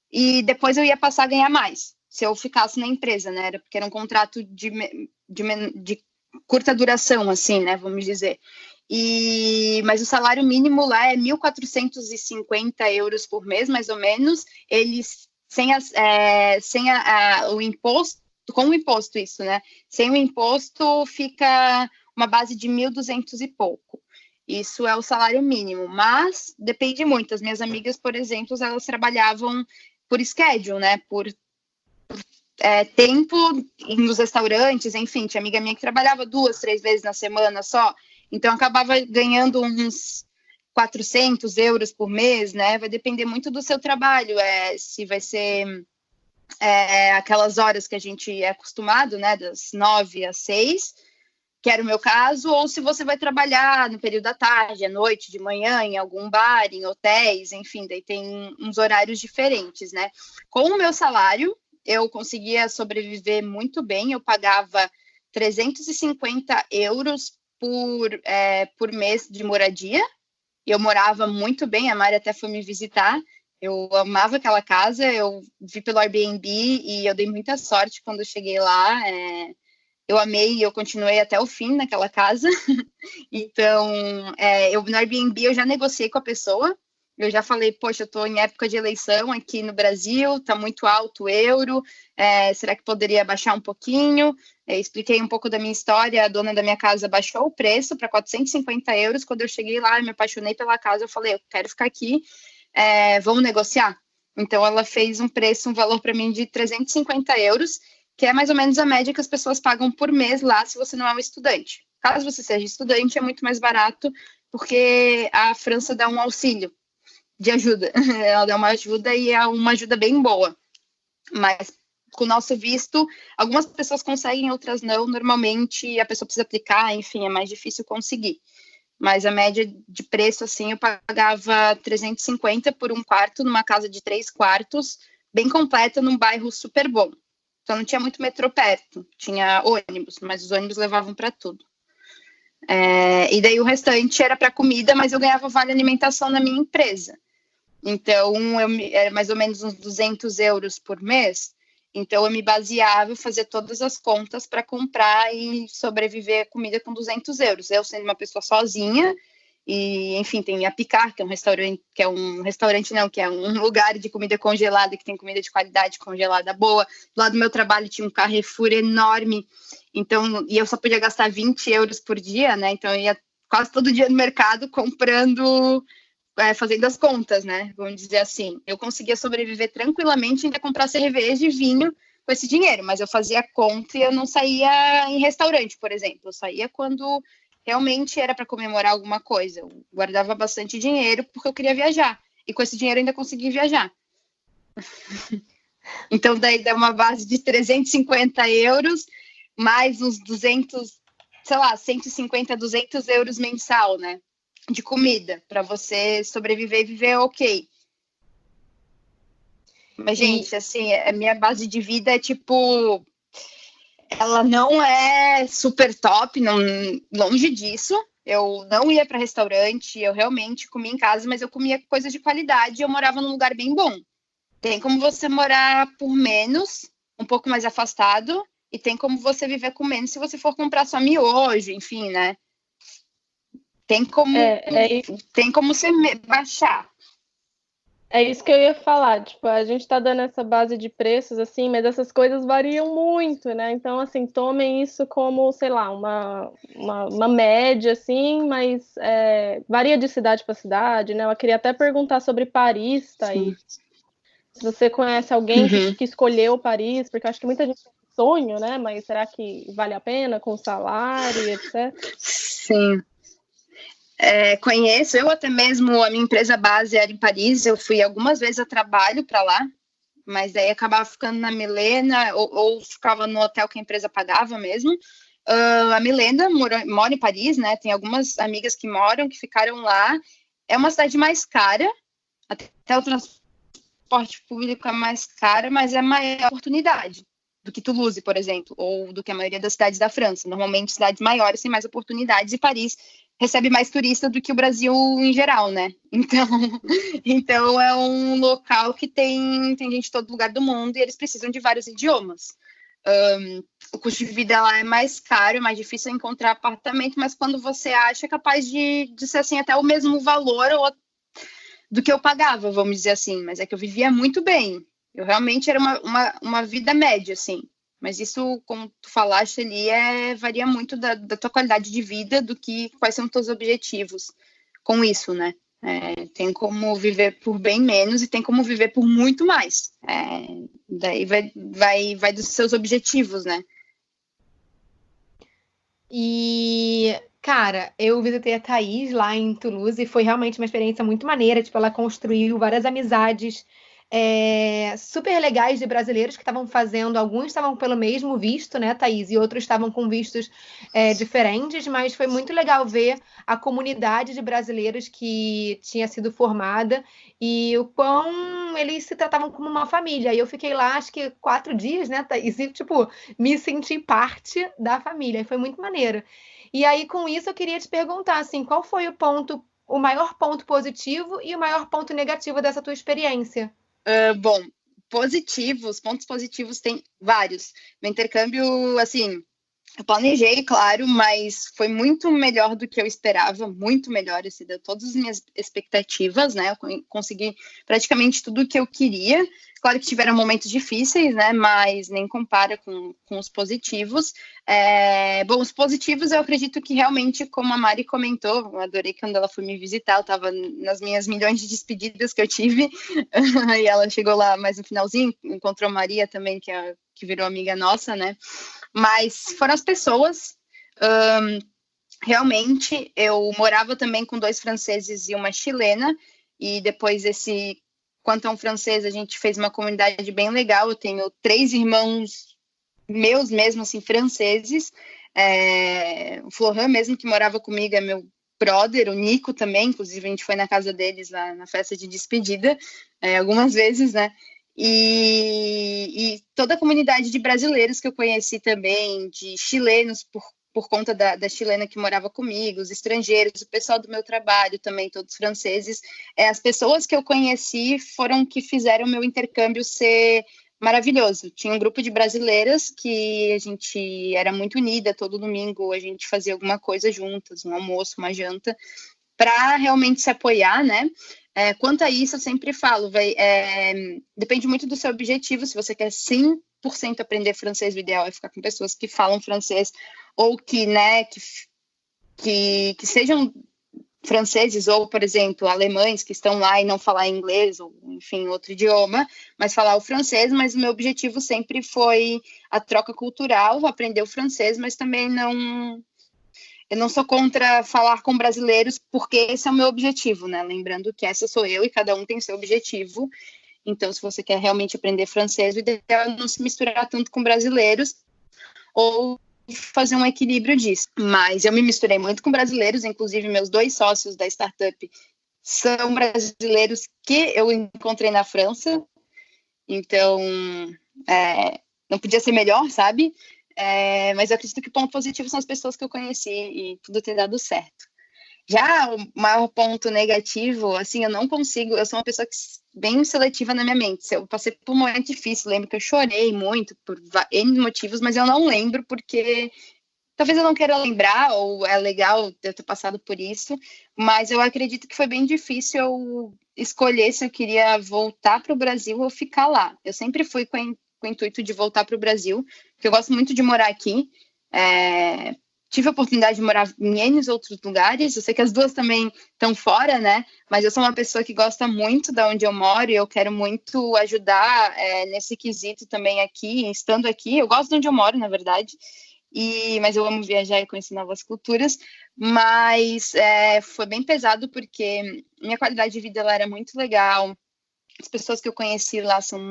e depois eu ia passar a ganhar mais, se eu ficasse na empresa, né? Porque era um contrato de curta duração, assim, né? Vamos dizer. Mas o salário mínimo lá é 1.450 euros por mês, mais ou menos. Eles, sem o imposto, com o imposto isso, né? Sem o imposto fica uma base de 1.200 e pouco. Isso é o salário mínimo, mas depende muito. As minhas amigas, por exemplo, elas trabalhavam por schedule, né? Por tempo nos restaurantes, enfim, tinha amiga minha que trabalhava 2, 3 vezes na semana só, então acabava ganhando uns 400 euros por mês, né? Vai depender muito do seu trabalho, se vai ser aquelas horas que a gente é acostumado, né? Das 9 às 6, que era o meu caso, ou se você vai trabalhar no período da tarde, à noite, de manhã, em algum bar, em hotéis, enfim, daí tem uns horários diferentes, né? Com o meu salário, eu conseguia sobreviver muito bem, eu pagava 350 euros por mês de moradia, e eu morava muito bem, a Mari até foi me visitar, eu amava aquela casa, eu vi pelo Airbnb e eu dei muita sorte quando eu cheguei lá, eu amei e eu continuei até o fim naquela casa. Então, no Airbnb eu já negociei com a pessoa. Eu já falei, poxa, eu estou em época de eleição aqui no Brasil, está muito alto o euro, será que poderia baixar um pouquinho? Expliquei um pouco da minha história, a dona da minha casa baixou o preço para 450 euros. Quando eu cheguei lá, eu me apaixonei pela casa, eu falei, eu quero ficar aqui, vamos negociar? Então, ela fez um valor para mim de 350 euros, que é mais ou menos a média que as pessoas pagam por mês lá, se você não é um estudante. Caso você seja estudante, é muito mais barato, porque a França dá um auxílio de ajuda. Ela dá uma ajuda e é uma ajuda bem boa. Mas com o nosso visto, algumas pessoas conseguem, outras não. Normalmente, a pessoa precisa aplicar, enfim, é mais difícil conseguir. Mas a média de preço, assim, eu pagava 350 por um quarto, numa casa de 3 quartos, bem completa, num bairro super bom. Então, não tinha muito metrô perto, tinha ônibus, mas os ônibus levavam para tudo. E daí o restante era para comida, mas eu ganhava vale alimentação na minha empresa. Então, era mais ou menos uns 200 euros por mês. Então, eu me baseava em fazer todas as contas para comprar e sobreviver a comida com 200 euros. Eu sendo uma pessoa sozinha, e, enfim, tem a Picard, que é um restaurante, que é um lugar de comida congelada, que tem comida de qualidade congelada boa. Do lado do meu trabalho tinha um Carrefour enorme, então, e eu só podia gastar 20 euros por dia, né? Então, eu ia quase todo dia no mercado comprando, fazendo as contas, né? Vamos dizer assim. Eu conseguia sobreviver tranquilamente, ainda comprar cerveja e vinho com esse dinheiro, mas eu fazia conta e eu não saía em restaurante, por exemplo. Eu saía quando realmente era para comemorar alguma coisa. Eu guardava bastante dinheiro porque eu queria viajar. E com esse dinheiro eu ainda consegui viajar. Então, daí dá uma base de 350 euros, mais uns 200, sei lá, 150, 200 euros mensal, né? De comida, para você sobreviver e viver ok. Mas, gente, assim, a minha base de vida é tipo... Ela não é super top, não, longe disso. Eu não ia para restaurante, eu realmente comia em casa, mas eu comia coisas de qualidade e eu morava num lugar bem bom. Tem como você morar por menos, um pouco mais afastado, e tem como você viver com menos se você for comprar só miojo, enfim, né? Tem como você baixar. É isso que eu ia falar, tipo, a gente tá dando essa base de preços, assim, mas essas coisas variam muito, né? Então, assim, tomem isso como, sei lá, uma média, assim, mas varia de cidade para cidade, né? Eu queria até perguntar sobre Paris, tá aí. Se você conhece alguém que escolheu Paris, porque eu acho que muita gente tem sonho, né? Mas será que vale a pena com salário e etc? Sim. Conheço, eu até mesmo, a minha empresa base era em Paris, eu fui algumas vezes a trabalho para lá, mas daí acabava ficando na Milena, ou ficava no hotel que a empresa pagava mesmo. A Milena mora em Paris, né? Tem algumas amigas que ficaram lá. É uma cidade mais cara, até o transporte público é mais caro, mas é maior oportunidade do que Toulouse, por exemplo, ou do que a maioria das cidades da França. Normalmente, cidades maiores têm mais oportunidades, e Paris recebe mais turista do que o Brasil em geral, né? Então é um local que tem gente de todo lugar do mundo e eles precisam de vários idiomas. O custo de vida lá é mais caro, é mais difícil encontrar apartamento, mas quando você acha, é capaz de ser assim, até o mesmo valor do que eu pagava, vamos dizer assim. Mas é que eu vivia muito bem. Eu realmente era uma vida média, assim. Mas isso, como tu falaste ali, varia muito da tua qualidade de vida, quais são os teus objetivos com isso, né? Tem como viver por bem menos e tem como viver por muito mais. Daí vai dos seus objetivos, né? E, cara, eu visitei a Thaís lá em Toulouse e foi realmente uma experiência muito maneira. Tipo, ela construiu várias amizades super legais de brasileiros que estavam fazendo. Alguns estavam pelo mesmo visto, né, Thaís? E outros estavam com vistos diferentes, mas foi muito legal ver a comunidade de brasileiros que tinha sido formada e o quão eles se tratavam como uma família. E eu fiquei lá, acho que 4 dias, né, Thaís? E, tipo, me senti parte da família. E foi muito maneiro. E aí, com isso, eu queria te perguntar, assim, qual foi o maior ponto positivo e o maior ponto negativo dessa tua experiência? Bom, pontos positivos tem vários. Meu intercâmbio, assim, eu planejei, claro, mas foi muito melhor do que eu esperava, muito melhor, assim, deu todas as minhas expectativas, né? Eu consegui praticamente tudo o que eu queria. Claro que tiveram momentos difíceis, né? Mas nem compara com os positivos. Bom, os positivos eu acredito que realmente, como a Mari comentou, eu adorei quando ela foi me visitar, eu estava nas minhas milhões de despedidas que eu tive, e ela chegou lá mais no finalzinho, encontrou a Maria também, que virou amiga nossa, né? Mas foram as pessoas. Realmente, eu morava também com 2 franceses e uma chilena, e depois quanto a um francês, a gente fez uma comunidade bem legal. Eu tenho 3 irmãos meus mesmo, assim, franceses. O Florent mesmo, que morava comigo, é meu brother, o Nico também, inclusive a gente foi na casa deles lá na festa de despedida, algumas vezes, né? E toda a comunidade de brasileiros que eu conheci também, de chilenos, por conta da chilena que morava comigo, os estrangeiros, o pessoal do meu trabalho também, todos franceses. As pessoas que eu conheci foram que fizeram o meu intercâmbio ser maravilhoso. Tinha um grupo de brasileiras que a gente era muito unida, todo domingo a gente fazia alguma coisa juntas, um almoço, uma janta, para realmente se apoiar, né? Quanto a isso, eu sempre falo, depende muito do seu objetivo. Se você quer 100% aprender francês, o ideal é ficar com pessoas que falam francês ou que, né, que sejam franceses ou, por exemplo, alemães que estão lá e não falar inglês ou, enfim, outro idioma, mas falar o francês. Mas o meu objetivo sempre foi a troca cultural, aprender o francês, mas também eu não sou contra falar com brasileiros, porque esse é o meu objetivo, né? Lembrando que essa sou eu e cada um tem seu objetivo. Então, se você quer realmente aprender francês, o ideal é não se misturar tanto com brasileiros ou fazer um equilíbrio disso. Mas eu me misturei muito com brasileiros, inclusive meus 2 sócios da startup são brasileiros que eu encontrei na França. Então, não podia ser melhor, sabe? Mas eu acredito que o ponto positivo são as pessoas que eu conheci e tudo ter dado certo. Já o maior ponto negativo, assim, eu não consigo, eu sou uma pessoa bem seletiva na minha mente. Eu passei por um momento difícil, lembro que eu chorei muito por N motivos, mas eu não lembro porque talvez eu não queira lembrar, ou é legal eu ter passado por isso, mas eu acredito que foi bem difícil eu escolher se eu queria voltar para o Brasil ou ficar lá. Eu sempre fui com o intuito de voltar para o Brasil, porque eu gosto muito de morar aqui. Tive a oportunidade de morar em N outros lugares, eu sei que as duas também estão fora, né? Mas eu sou uma pessoa que gosta muito de onde eu moro e eu quero muito ajudar nesse quesito também aqui, estando aqui. Eu gosto de onde eu moro, na verdade, mas eu amo viajar e conhecer novas culturas. Mas foi bem pesado porque minha qualidade de vida ela era muito legal, as pessoas que eu conheci lá são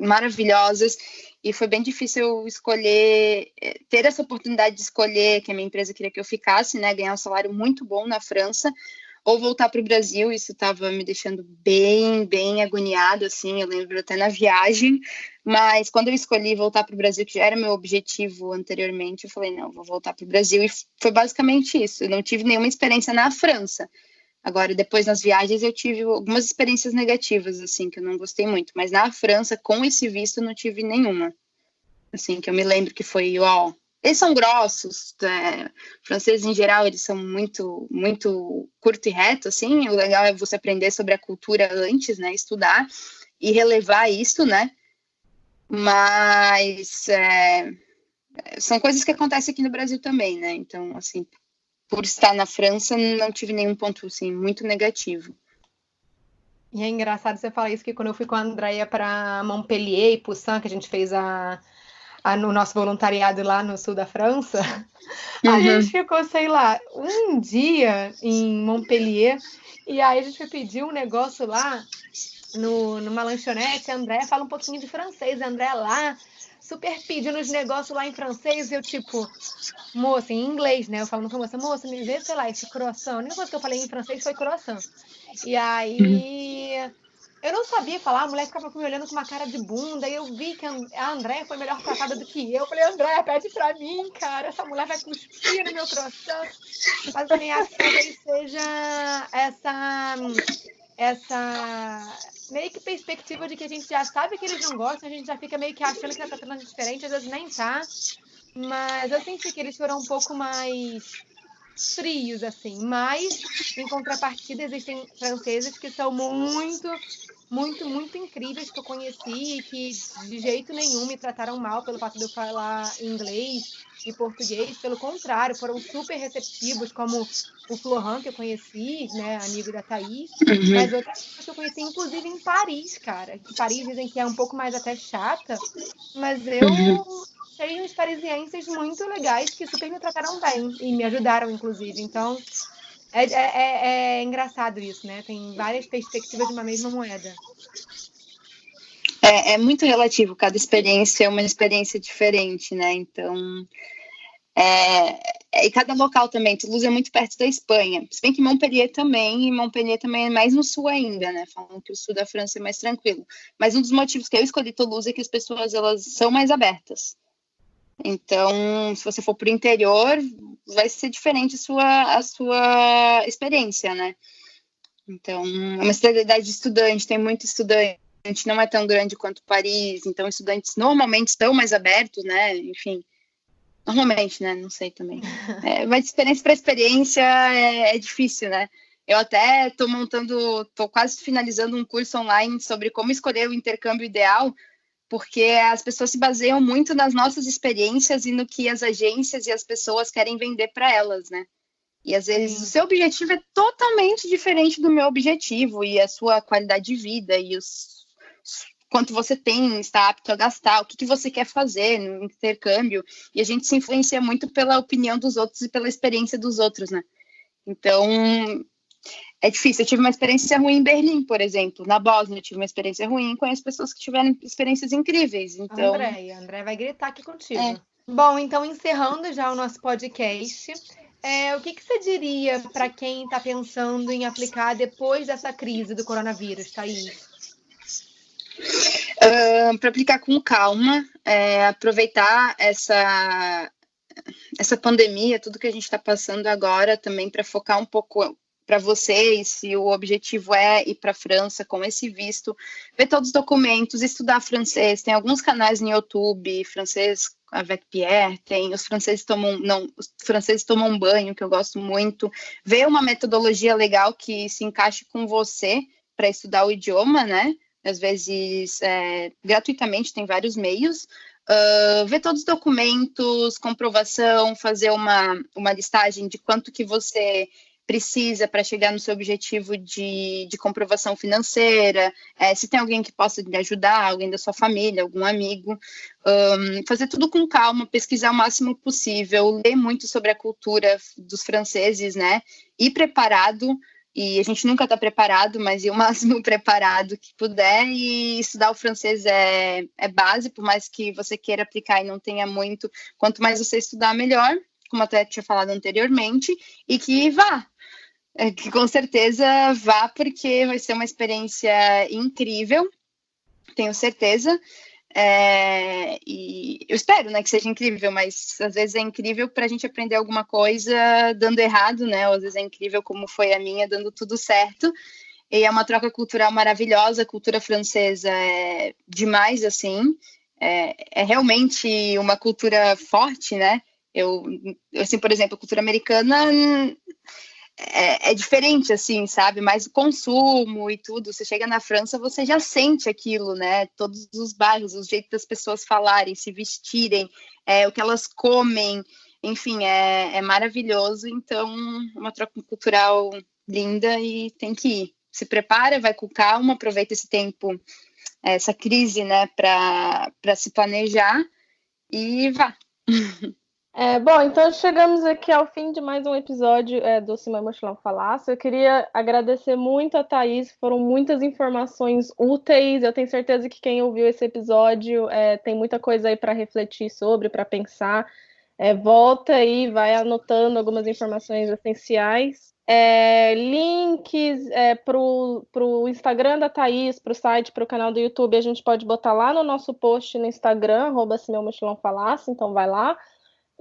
maravilhosas, e foi bem difícil eu escolher, ter essa oportunidade de escolher, que a minha empresa queria que eu ficasse, né, ganhar um salário muito bom na França, ou voltar para o Brasil. Isso estava me deixando bem, bem agoniada, assim, eu lembro até na viagem, mas quando eu escolhi voltar para o Brasil, que já era meu objetivo anteriormente, eu falei, não, vou voltar para o Brasil, e foi basicamente isso. Eu não tive nenhuma experiência na França. Agora, depois nas viagens eu tive algumas experiências negativas, assim, que eu não gostei muito. Mas na França, com esse visto, eu não tive nenhuma. Assim, que eu me lembro que foi, eles são grossos, franceses em geral, eles são muito, muito curto e reto, assim. O legal é você aprender sobre a cultura antes, né, estudar e relevar isso, né. Mas são coisas que acontecem aqui no Brasil também, né. Então, assim, por estar na França, não tive nenhum ponto, assim, muito negativo. E é engraçado você falar isso, que quando eu fui com a Andrea para Montpellier e Poussin, que a gente fez no nosso voluntariado lá no sul da França, a gente ficou, sei lá, um dia em Montpellier, e aí a gente foi pedir um negócio lá numa lanchonete. A Andrea fala um pouquinho de francês, a Andrea lá, super pedindo os negócios lá em francês, e eu tipo, moça, em inglês, né? Eu falando com a moça, me vê, sei lá, esse croissant. A única coisa que eu falei em francês foi croissant. E aí, eu não sabia falar, a mulher ficava me olhando com uma cara de bunda, e eu vi que a Andréia foi melhor tratada do que eu. Falei, Andréia, pede pra mim, cara, essa mulher vai cuspir no meu croissant. Mas também acho que talvez seja essa meio que perspectiva de que a gente já sabe que eles não gostam, a gente já fica meio que achando que tá tratando diferente, às vezes nem tá. Mas eu senti que eles foram um pouco mais frios, assim. Mas, em contrapartida, existem franceses que são muito, muito, muito incríveis, que eu conheci e que de jeito nenhum me trataram mal pelo fato de eu falar inglês e português. Pelo contrário, foram super receptivos, como o Florent, que eu conheci, né, amigo da Thaís, mas outras pessoas que eu conheci, inclusive em Paris, cara. Que Paris dizem que é um pouco mais até chata, mas eu achei uns parisienses muito legais que super me trataram bem e me ajudaram, inclusive. Então, é engraçado isso, né? Tem várias perspectivas de uma mesma moeda. É muito relativo, cada experiência é uma experiência diferente, né? Então, e cada local também. Toulouse é muito perto da Espanha, se bem que Montpellier também, e Montpellier também é mais no sul ainda, né? Falam que o sul da França é mais tranquilo. Mas um dos motivos que eu escolhi Toulouse é que as pessoas, elas são mais abertas. Então, se você for para o interior, vai ser diferente a sua experiência, né? Então, é uma cidade de estudante, tem muito estudante, não é tão grande quanto Paris, então estudantes normalmente estão mais abertos, né? Enfim, normalmente, né? Não sei também. Mas experiência para experiência é difícil, né? Eu até estou quase finalizando um curso online sobre como escolher o intercâmbio ideal, porque as pessoas se baseiam muito nas nossas experiências e no que as agências e as pessoas querem vender para elas, né? E às vezes o seu objetivo é totalmente diferente do meu objetivo, e a sua qualidade de vida e quanto você está apto a gastar, o que você quer fazer no intercâmbio, e a gente se influencia muito pela opinião dos outros e pela experiência dos outros, né? Então, é difícil. Eu tive uma experiência ruim em Berlim, por exemplo. Na Bósnia eu tive uma experiência ruim, conheço pessoas que tiveram experiências incríveis. Então, André vai gritar aqui contigo. Bom, então, encerrando já o nosso podcast, o que você diria para quem está pensando em aplicar depois dessa crise do coronavírus, Thaís? Para aplicar com calma, aproveitar essa pandemia, tudo que a gente está passando agora, também para focar um pouco para vocês, se o objetivo é ir para a França com esse visto, ver todos os documentos, estudar francês, tem alguns canais no YouTube, francês avec Pierre, tem os franceses tomam banho, que eu gosto muito, ver uma metodologia legal que se encaixe com você para estudar o idioma, né? Às vezes, gratuitamente, tem vários meios. Ver todos os documentos, comprovação, fazer uma listagem de quanto que você precisa para chegar no seu objetivo de comprovação financeira, se tem alguém que possa lhe ajudar, alguém da sua família, algum amigo, fazer tudo com calma, pesquisar o máximo possível, ler muito sobre a cultura dos franceses, né, ir preparado, e a gente nunca está preparado, mas ir o máximo preparado que puder, e estudar o francês é base, por mais que você queira aplicar e não tenha muito, quanto mais você estudar, melhor, como até tinha falado anteriormente, e que vá, que com certeza vá, porque vai ser uma experiência incrível, tenho certeza, e eu espero, né, que seja incrível, mas às vezes é incrível para a gente aprender alguma coisa dando errado, né, ou às vezes é incrível como foi a minha, dando tudo certo, e é uma troca cultural maravilhosa, a cultura francesa é demais, assim, é realmente uma cultura forte, né, eu assim, por exemplo, a cultura americana é diferente, assim, sabe? Mais o consumo e tudo. Você chega na França, você já sente aquilo, né? Todos os bairros, o jeito das pessoas falarem, se vestirem, o que elas comem, enfim, é maravilhoso. Então, uma troca cultural linda e tem que ir. Se prepara, vai com calma, aproveita esse tempo, essa crise, né, para se planejar e vá. Bom, então chegamos aqui ao fim de mais um episódio do Simão Mochilão Falácio. Eu queria agradecer muito a Thaís, foram muitas informações úteis. Eu tenho certeza que quem ouviu esse episódio tem muita coisa aí para refletir sobre, para pensar. Volta aí, vai anotando algumas informações essenciais. Links para o Instagram da Thaís, para o site, para o canal do YouTube, a gente pode botar lá no nosso post no Instagram, @SimãoMochilãoFalácio, então vai lá.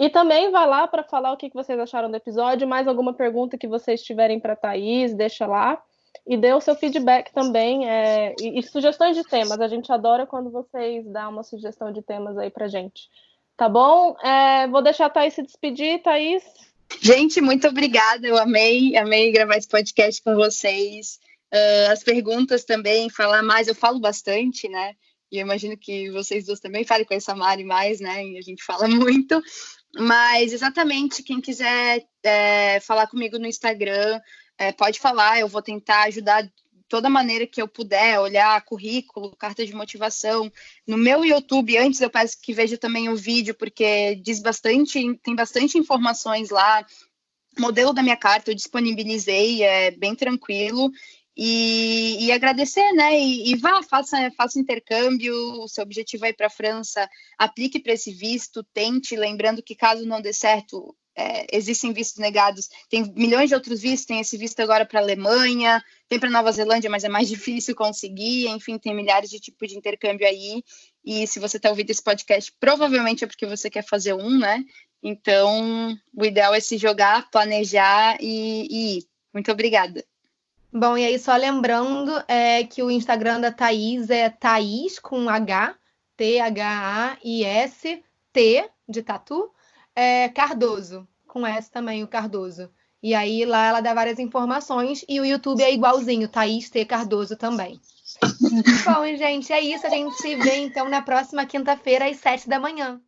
E também vai lá para falar o que vocês acharam do episódio, mais alguma pergunta que vocês tiverem para a Thaís, deixa lá. E dê o seu feedback também, e sugestões de temas. A gente adora quando vocês dão uma sugestão de temas aí para gente. Tá bom? Vou deixar a Thaís se despedir. Thaís? Gente, muito obrigada. Eu amei gravar esse podcast com vocês. As perguntas também, falar mais. Eu falo bastante, né? E eu imagino que vocês duas também falem com essa Mari mais, né? E a gente fala muito. Mas, exatamente, quem quiser falar comigo no Instagram, pode falar, eu vou tentar ajudar de toda maneira que eu puder, olhar currículo, carta de motivação. No meu YouTube, antes eu peço que veja também o vídeo, porque tem bastante informações lá. O modelo da minha carta eu disponibilizei, é bem tranquilo. E agradecer, né? E vá, faça intercâmbio. O seu objetivo é ir para a França, aplique para esse visto, tente, lembrando que caso não dê certo, existem vistos negados, tem milhões de outros vistos, tem esse visto agora para a Alemanha, tem para Nova Zelândia, mas é mais difícil conseguir, enfim, tem milhares de tipos de intercâmbio aí, e se você está ouvindo esse podcast, provavelmente é porque você quer fazer né? Então, o ideal é se jogar, planejar e ir. Muito obrigada. Bom, e aí só lembrando que o Instagram da Thaís é Thaís com H, Thais, T de tatu, Cardoso, com S também, o Cardoso. E aí lá ela dá várias informações e o YouTube é igualzinho, Thaís T Cardoso também. Bom, gente, é isso. A gente se vê então na próxima quinta-feira às 7 da manhã.